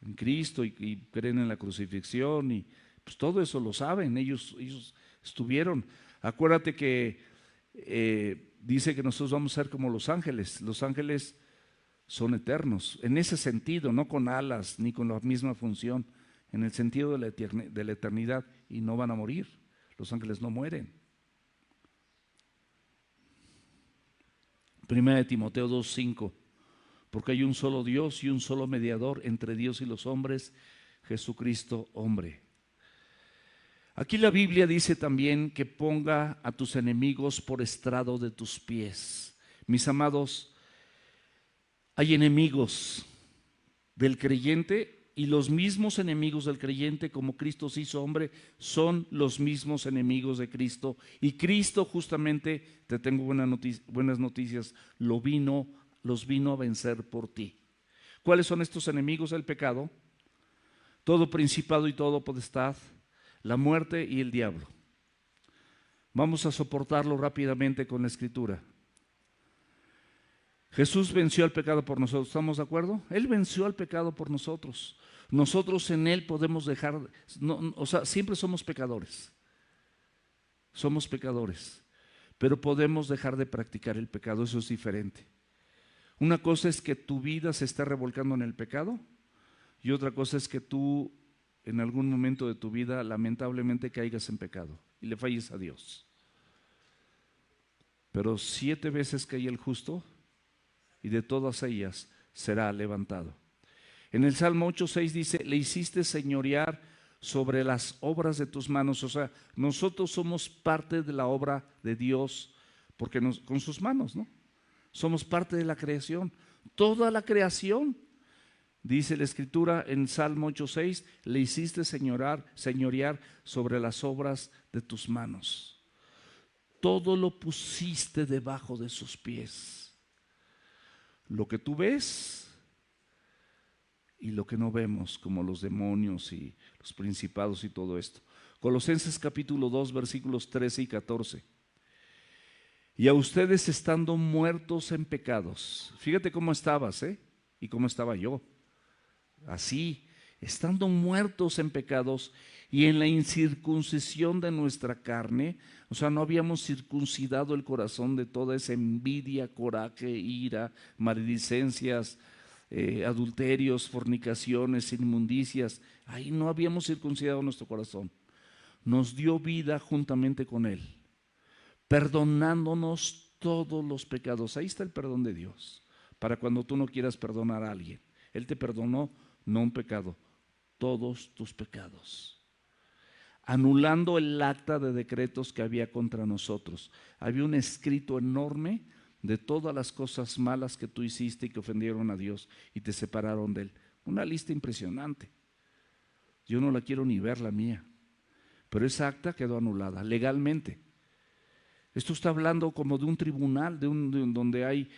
en Cristo y creen en la crucifixión y pues todo eso lo saben, ellos estuvieron. Acuérdate que dice que nosotros vamos a ser como los ángeles son eternos, en ese sentido, no con alas ni con la misma función, en el sentido de la eternidad, y no van a morir, los ángeles no mueren. 1 Timoteo 2:5, porque hay un solo Dios y un solo mediador entre Dios y los hombres, Jesucristo hombre. Aquí la Biblia dice también que ponga a tus enemigos por estrado de tus pies. Mis amados, hay enemigos del creyente y los mismos enemigos del creyente, como Cristo se hizo hombre, son los mismos enemigos de Cristo. Y Cristo justamente, te tengo buenas noticias, los vino a vencer por ti. ¿Cuáles son estos enemigos del pecado? Todo principado y todo potestad, la muerte y el diablo. Vamos a soportarlo rápidamente con la escritura. Jesús venció al pecado por nosotros, ¿estamos de acuerdo? Él venció al pecado por nosotros. Nosotros en Él podemos dejar, o sea, siempre somos pecadores. Somos pecadores, pero podemos dejar de practicar el pecado, eso es diferente. Una cosa es que tu vida se está revolcando en el pecado y otra cosa es que tú en algún momento de tu vida lamentablemente caigas en pecado y le falles a Dios. Pero 7 veces cae el justo y de todas ellas será levantado. En el Salmo 8:6 dice, le hiciste señorear sobre las obras de tus manos. O sea, nosotros somos parte de la obra de Dios porque con sus manos, ¿no? Somos parte de la creación. Toda la creación, dice la Escritura en Salmo 8:6, le hiciste señorear sobre las obras de tus manos. Todo lo pusiste debajo de sus pies. Lo que tú ves y lo que no vemos, como los demonios y los principados y todo esto. Colosenses capítulo 2, versículos 13 y 14. Y a ustedes estando muertos en pecados. Fíjate cómo estabas, y cómo estaba yo. Así, estando muertos en pecados y en la incircuncisión de nuestra carne, o sea, no habíamos circuncidado el corazón de toda esa envidia, coraje, ira, maledicencias, adulterios, fornicaciones, inmundicias. Ahí no habíamos circuncidado nuestro corazón. Nos dio vida juntamente con Él, perdonándonos todos los pecados. Ahí está el perdón de Dios, para cuando tú no quieras perdonar a alguien. Él te perdonó, no un pecado, todos tus pecados. Anulando el acta de decretos que había contra nosotros. Había un escrito enorme de todas las cosas malas que tú hiciste y que ofendieron a Dios y te separaron de Él. Una lista impresionante. Yo no la quiero ni ver, la mía. Pero esa acta quedó anulada legalmente. Esto está hablando como de un tribunal, donde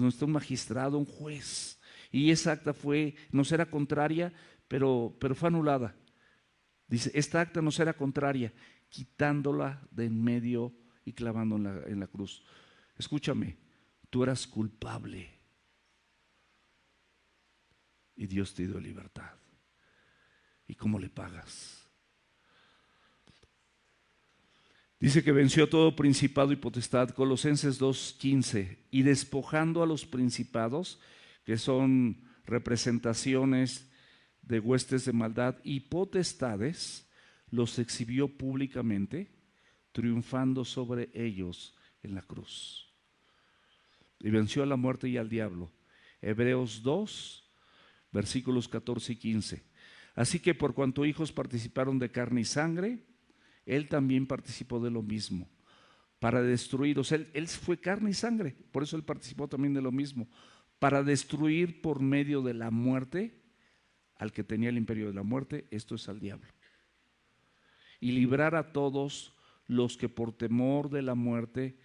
está un magistrado, un juez. Y esa acta nos era contraria, pero fue anulada. Dice, esta acta nos era contraria, quitándola de en medio y clavándola en la cruz. Escúchame, tú eras culpable y Dios te dio libertad. ¿Y cómo le pagas? Dice que venció todo principado y potestad, Colosenses 2:15, y despojando a los principados, que son representaciones de huestes de maldad y potestades, los exhibió públicamente, triunfando sobre ellos en la cruz. Y venció a la muerte y al diablo. Hebreos 2, versículos 14 y 15. Así que por cuanto hijos participaron de carne y sangre, Él también participó de lo mismo, para destruir. O sea, él fue carne y sangre, por eso Él participó también de lo mismo, para destruir por medio de la muerte al que tenía el imperio de la muerte, esto es al diablo, y librar a todos los que por temor de la muerte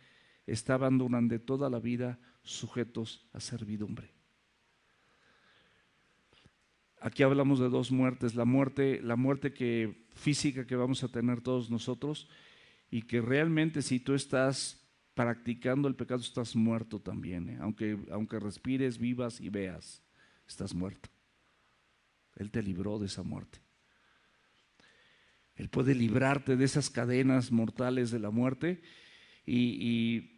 estaban durante toda la vida sujetos a servidumbre. Aquí hablamos de dos muertes, la muerte física que vamos a tener todos nosotros, y que realmente si tú estás practicando el pecado estás muerto también, aunque respires, vivas y veas, estás muerto. Él te libró de esa muerte. Él puede librarte de esas cadenas mortales de la muerte y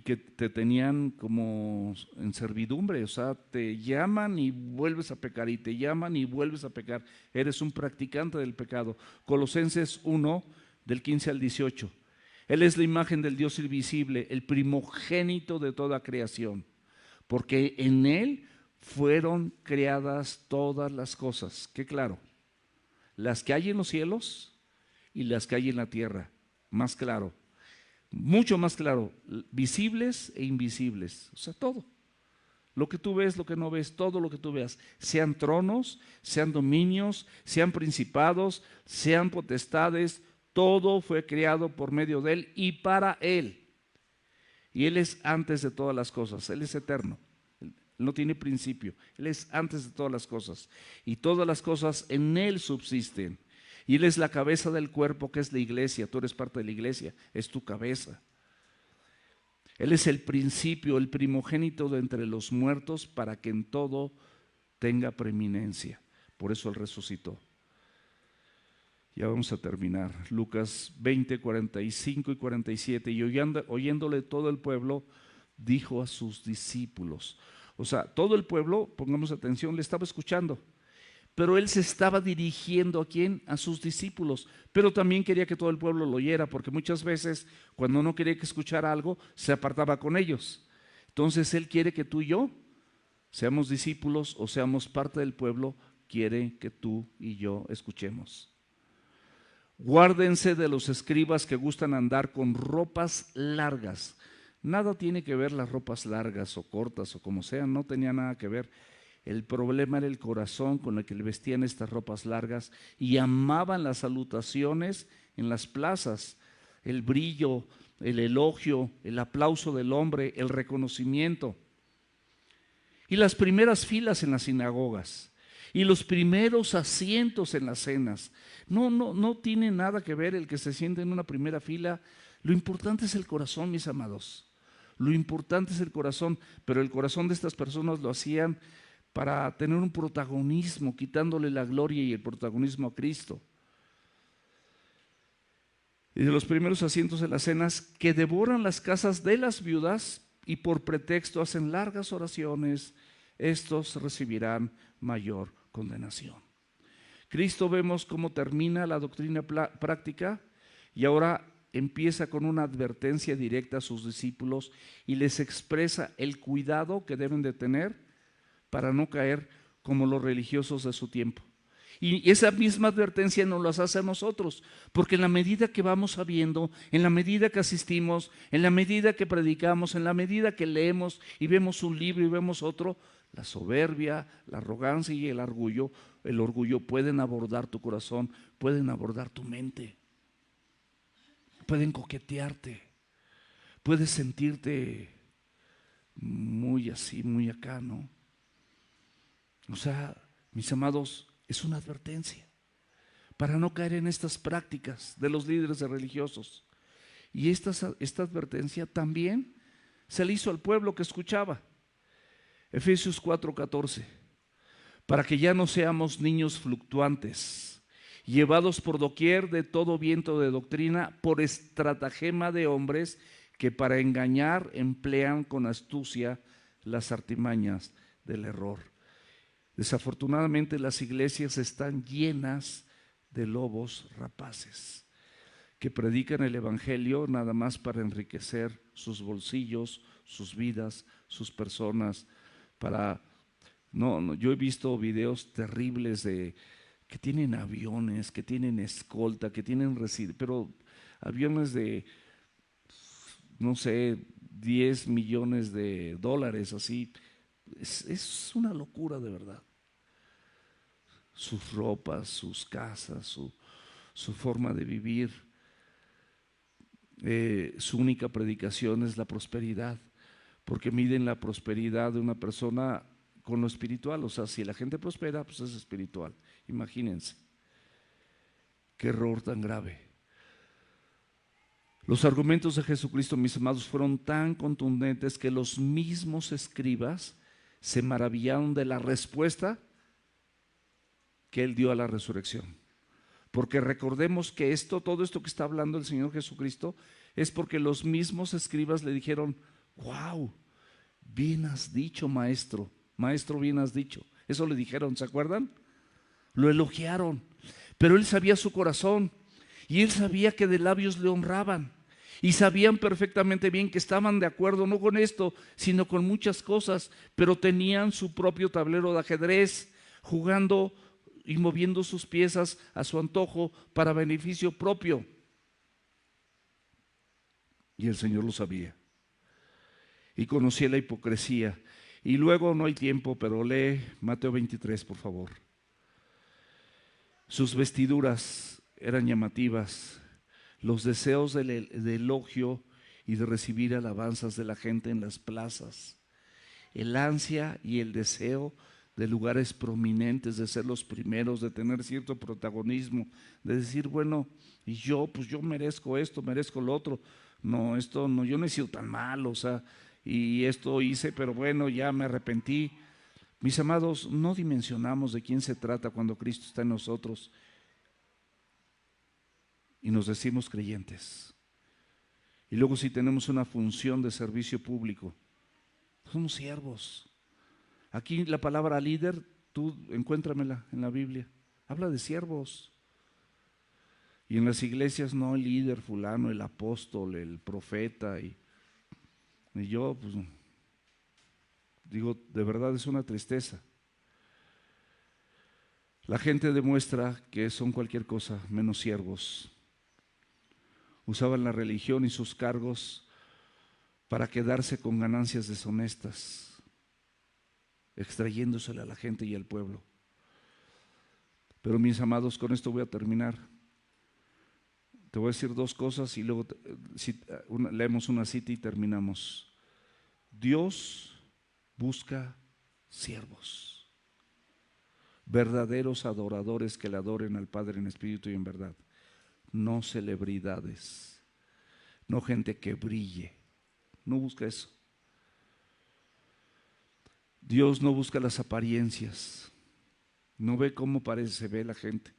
que te tenían como en servidumbre. O sea, te llaman y vuelves a pecar, y te llaman y vuelves a pecar. Eres un practicante del pecado. Colosenses 1, del 15 al 18. Él es la imagen del Dios invisible, el primogénito de toda creación, porque en Él fueron creadas todas las cosas. Qué claro, las que hay en los cielos y las que hay en la tierra. Más claro, mucho más claro, visibles e invisibles. O sea, todo. Lo que tú ves, lo que no ves, todo lo que tú veas, sean tronos, sean dominios, sean principados, sean potestades, todo fue creado por medio de Él y para Él. Y Él es antes de todas las cosas, Él es eterno. No tiene principio, Él es antes de todas las cosas y todas las cosas en Él subsisten, y Él es la cabeza del cuerpo, que es la iglesia. Tú eres parte de la iglesia, es tu cabeza. Él es el principio, el primogénito de entre los muertos, para que en todo tenga preeminencia. Por eso Él resucitó. Ya vamos a terminar. Lucas 20, 45 y 47. Y oyéndole todo el pueblo, dijo a sus discípulos. O sea, todo el pueblo, pongamos atención, le estaba escuchando. Pero Él se estaba dirigiendo ¿a quién? A sus discípulos. Pero también quería que todo el pueblo lo oyera, porque muchas veces cuando no quería que escuchara algo, se apartaba con ellos. Entonces Él quiere que tú y yo seamos discípulos o seamos parte del pueblo, quiere que tú y yo escuchemos. Guárdense de los escribas que gustan andar con ropas largas. Nada tiene que ver las ropas largas o cortas o como sean, no tenía nada que ver. El problema era el corazón con el que le vestían estas ropas largas y amaban las salutaciones en las plazas, el brillo, el elogio, el aplauso del hombre, el reconocimiento. Y las primeras filas en las sinagogas y los primeros asientos en las cenas. No tiene nada que ver el que se siente en una primera fila. Lo importante es el corazón, mis amados. Lo importante es el corazón, pero el corazón de estas personas lo hacían para tener un protagonismo, quitándole la gloria y el protagonismo a Cristo. Y de los primeros asientos en las cenas, que devoran las casas de las viudas y por pretexto hacen largas oraciones, estos recibirán mayor condenación. Cristo, vemos cómo termina la doctrina práctica y ahora empieza con una advertencia directa a sus discípulos y les expresa el cuidado que deben de tener para no caer como los religiosos de su tiempo. Y esa misma advertencia nos las hace a nosotros, porque en la medida que vamos sabiendo, en la medida que asistimos, en la medida que predicamos, en la medida que leemos y vemos un libro y vemos otro, la soberbia, la arrogancia y el orgullo pueden abordar tu corazón, pueden abordar tu mente, pueden coquetearte, puedes sentirte muy así, muy acá, ¿no? O sea, mis amados, es una advertencia para no caer en estas prácticas de los líderes religiosos. Y esta advertencia también se le hizo al pueblo que escuchaba. Efesios 4:14, para que ya no seamos niños fluctuantes, llevados por doquier de todo viento de doctrina, por estratagema de hombres que para engañar emplean con astucia las artimañas del error. Desafortunadamente las iglesias están llenas de lobos rapaces que predican el evangelio nada más para enriquecer sus bolsillos, sus vidas, sus personas. Yo he visto videos terribles de que tienen aviones, que tienen escolta, que tienen pero aviones de, no sé, 10 millones de dólares, así. Es una locura de verdad. Sus ropas, sus casas, su forma de vivir. Su única predicación es la prosperidad, porque miden la prosperidad de una persona con lo espiritual. O sea, si la gente prospera, pues es espiritual. Imagínense. Qué error tan grave. Los argumentos de Jesucristo, mis amados, fueron tan contundentes que los mismos escribas se maravillaron de la respuesta que Él dio a la resurrección. Porque recordemos que todo esto que está hablando el Señor Jesucristo es porque los mismos escribas le dijeron: wow, bien has dicho, maestro, bien has dicho. Eso le dijeron, ¿se acuerdan? Lo elogiaron, pero Él sabía su corazón y Él sabía que de labios le honraban y sabían perfectamente bien que estaban de acuerdo no con esto, sino con muchas cosas, pero tenían su propio tablero de ajedrez, jugando y moviendo sus piezas a su antojo para beneficio propio. Y el Señor lo sabía y conocía la hipocresía. Y luego, no hay tiempo, pero lee Mateo 23, por favor. Sus vestiduras eran llamativas, los deseos de elogio y de recibir alabanzas de la gente en las plazas, el ansia y el deseo de lugares prominentes, de ser los primeros, de tener cierto protagonismo, de decir, bueno, y yo, pues yo merezco esto, merezco lo otro. no, esto no, yo no he sido tan malo, o sea, y esto hice, pero bueno, ya me arrepentí. Mis amados, no dimensionamos de quién se trata cuando Cristo está en nosotros y nos decimos creyentes. Y luego si tenemos una función de servicio público, somos siervos. Aquí la palabra líder, tú encuéntramela en la Biblia, habla de siervos. Y en las iglesias no el líder fulano, el apóstol, el profeta. Y yo pues digo, de verdad es una tristeza. La gente demuestra que son cualquier cosa menos siervos. Usaban la religión y sus cargos para quedarse con ganancias deshonestas, extrayéndosele a la gente y al pueblo. Pero mis amados, con esto voy a terminar. Te voy a decir dos cosas y luego leemos una cita y terminamos. Dios busca siervos, verdaderos adoradores que le adoren al Padre en espíritu y en verdad. No celebridades, no gente que brille, no busca eso. Dios no busca las apariencias, no ve cómo se ve la gente,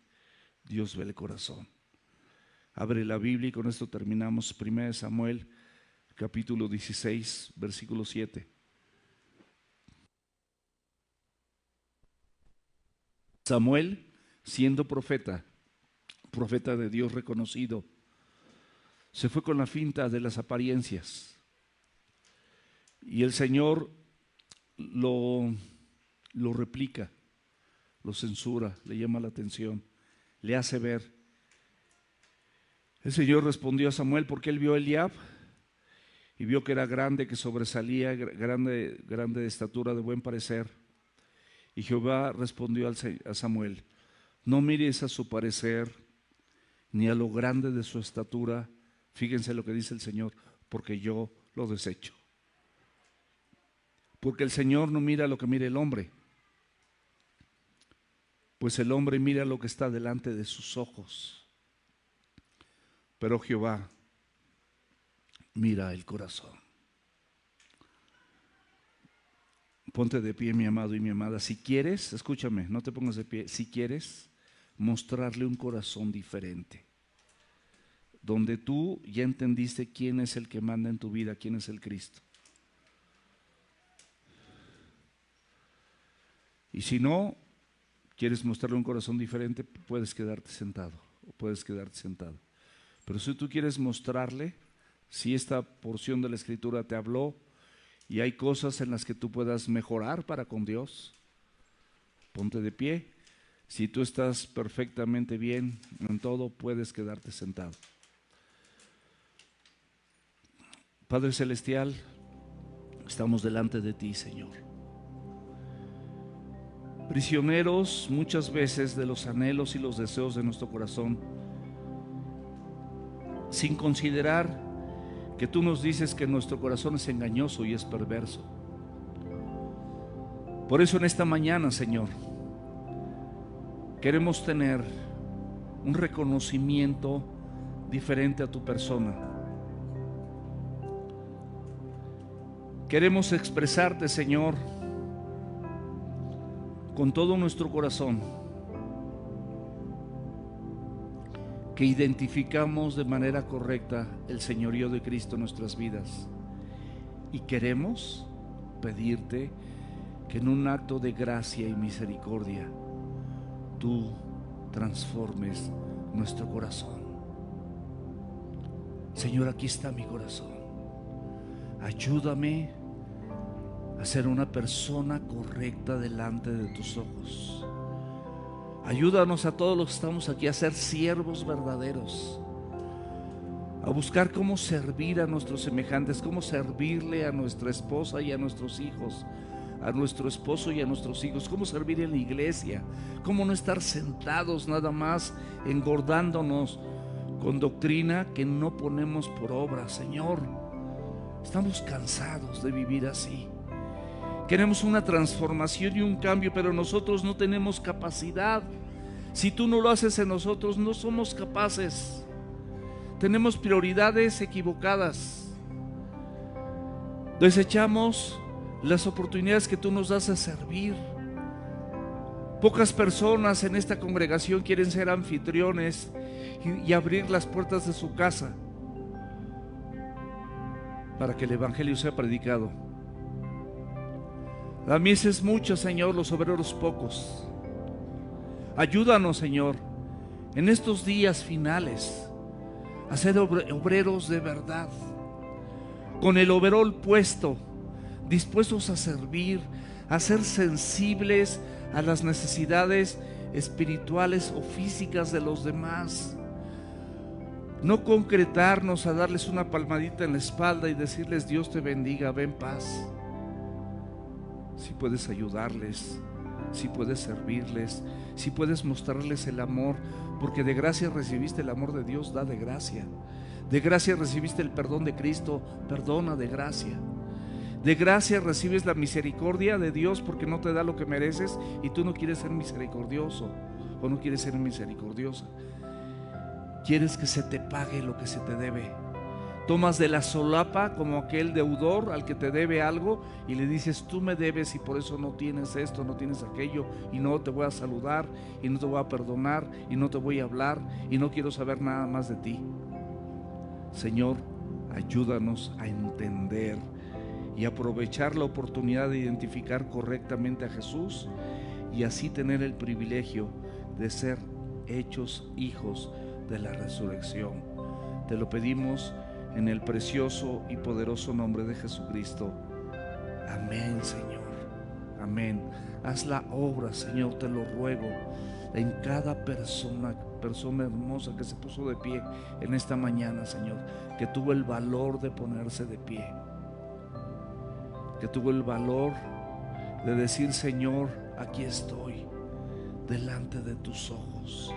Dios ve el corazón. Abre la Biblia y con esto terminamos. 1 Samuel, capítulo 16, versículo 7. Samuel, siendo profeta de Dios reconocido, se fue con la finta de las apariencias. Y el Señor lo replica, lo censura, le llama la atención, le hace ver. El Señor respondió a Samuel porque él vio a Eliab y vio que era grande, que sobresalía, grande de estatura, de buen parecer. Y Jehová respondió a Samuel: no mires a su parecer ni a lo grande de su estatura, fíjense lo que dice el Señor, porque yo lo desecho. Porque el Señor no mira lo que mira el hombre, pues el hombre mira lo que está delante de sus ojos. Pero Jehová mira el corazón. Ponte de pie, mi amado y mi amada. Si quieres, escúchame, no te pongas de pie. Si quieres mostrarle un corazón diferente, donde tú ya entendiste quién es el que manda en tu vida, quién es el Cristo. Y si no quieres mostrarle un corazón diferente, puedes quedarte sentado o puedes quedarte sentado. Pero si tú quieres mostrarle, si esta porción de la Escritura te habló y hay cosas en las que tú puedas mejorar para con Dios, ponte de pie. Si tú estás perfectamente bien en todo, puedes quedarte sentado. Padre Celestial, estamos delante de ti, Señor. Prisioneros muchas veces de los anhelos y los deseos de nuestro corazón, sin considerar que tú nos dices que nuestro corazón es engañoso y es perverso. Por eso en esta mañana, Señor, queremos tener un reconocimiento diferente a tu persona. Queremos expresarte, Señor, con todo nuestro corazón, que identificamos de manera correcta el señorío de Cristo en nuestras vidas. Y queremos pedirte que en un acto de gracia y misericordia tú transformes nuestro corazón. Señor, aquí está mi corazón. Ayúdame a ser una persona correcta delante de tus ojos. Ayúdanos a todos los que estamos aquí a ser siervos verdaderos, a buscar cómo servir a nuestros semejantes, cómo servirle a nuestra esposa y a nuestros hijos, a nuestro esposo y a nuestros hijos, cómo servir en la iglesia, cómo no estar sentados nada más engordándonos con doctrina que no ponemos por obra. Señor, estamos cansados de vivir así. Queremos una transformación y un cambio, pero nosotros no tenemos capacidad. Si tú no lo haces en nosotros, no somos capaces. tenemos prioridades equivocadas. Desechamos las oportunidades que tú nos das a servir. Pocas personas en esta congregación quieren ser anfitriones y abrir las puertas de su casa para que el evangelio sea predicado. La mies es mucha, Señor, los obreros pocos. Ayúdanos, Señor, en estos días finales a ser obreros de verdad, con el overol puesto, dispuestos a servir, a ser sensibles a las necesidades espirituales o físicas de los demás. No concretarnos a darles una palmadita en la espalda y decirles: Dios te bendiga, ven paz. Si puedes ayudarles, si puedes servirles, si puedes mostrarles el amor, porque de gracia recibiste el amor de Dios, da de gracia. De gracia recibiste el perdón de Cristo, perdona de gracia. De gracia recibes la misericordia de Dios porque no te da lo que mereces y tú no quieres ser misericordioso o no quieres ser misericordiosa. Quieres que se te pague lo que se te debe. Tomas de la solapa como aquel deudor al que te debe algo y le dices: tú me debes y por eso no tienes esto, no tienes aquello, y no te voy a saludar y no te voy a perdonar y no te voy a hablar y no quiero saber nada más de ti. Señor, ayúdanos a entender y aprovechar la oportunidad de identificar correctamente a Jesús y así tener el privilegio de ser hechos hijos de la resurrección. Te lo pedimos en el precioso y poderoso nombre de Jesucristo. Amén, Señor. Amén. Haz la obra, Señor, te lo ruego, en cada persona hermosa que se puso de pie en esta mañana, Señor, que tuvo el valor de ponerse de pie, que tuvo el valor de decir: Señor, aquí estoy delante de tus ojos,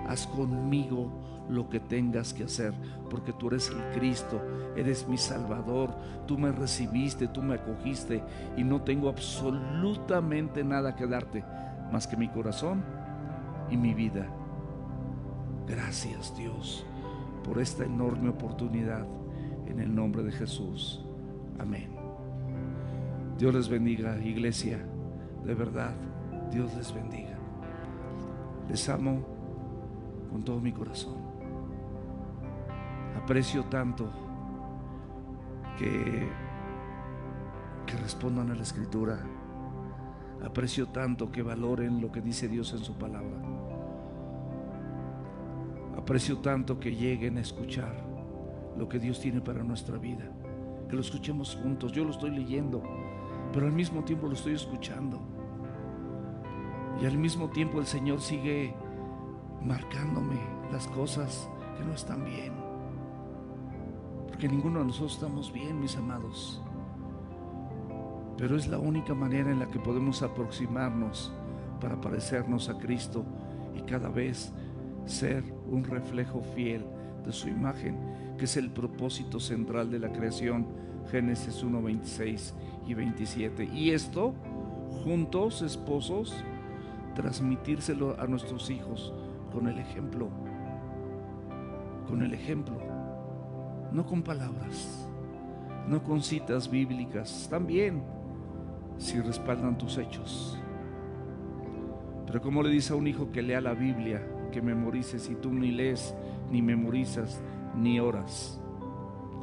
haz conmigo lo que tengas que hacer, porque tú eres el Cristo, eres mi Salvador, tú me recibiste, tú me acogiste y no tengo absolutamente nada que darte más que mi corazón y mi vida. Gracias, Dios, por esta enorme oportunidad, en el nombre de Jesús. Amén. Dios les bendiga, iglesia, de verdad, Dios les bendiga. Les amo con todo mi corazón. Aprecio tanto que respondan a la Escritura. Aprecio tanto que valoren lo que dice Dios en su palabra. Aprecio tanto que lleguen a escuchar lo que Dios tiene para nuestra vida, que lo escuchemos juntos. Yo lo estoy leyendo, pero al mismo tiempo lo estoy escuchando, y al mismo tiempo el Señor sigue marcándome las cosas que no están bien, porque ninguno de nosotros estamos bien, mis amados, pero es la única manera en la que podemos aproximarnos para parecernos a Cristo y cada vez ser un reflejo fiel de su imagen, que es el propósito central de la creación. Génesis 1, 26 y 27. Y esto, juntos, esposos, transmitírselo a nuestros hijos con el ejemplo. Con el ejemplo, no con palabras, no con citas bíblicas, también si respaldan tus hechos. Pero como le dice a un hijo que lea la Biblia, que memorices, si tú ni lees, ni memorizas, ni oras?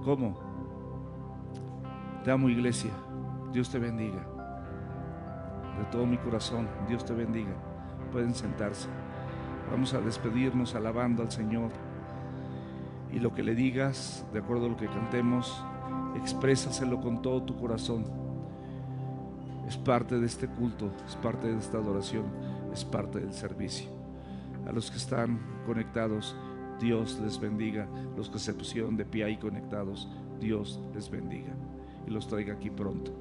¿Cómo? Te amo, iglesia. Dios te bendiga. De todo mi corazón, Dios te bendiga. Pueden sentarse. Vamos a despedirnos alabando al Señor. Y lo que le digas, de acuerdo a lo que cantemos, exprésaselo con todo tu corazón. Es parte de este culto, es parte de esta adoración, es parte del servicio. A los que están conectados, Dios les bendiga. Los que se pusieron de pie ahí conectados, Dios les bendiga y los traiga aquí pronto.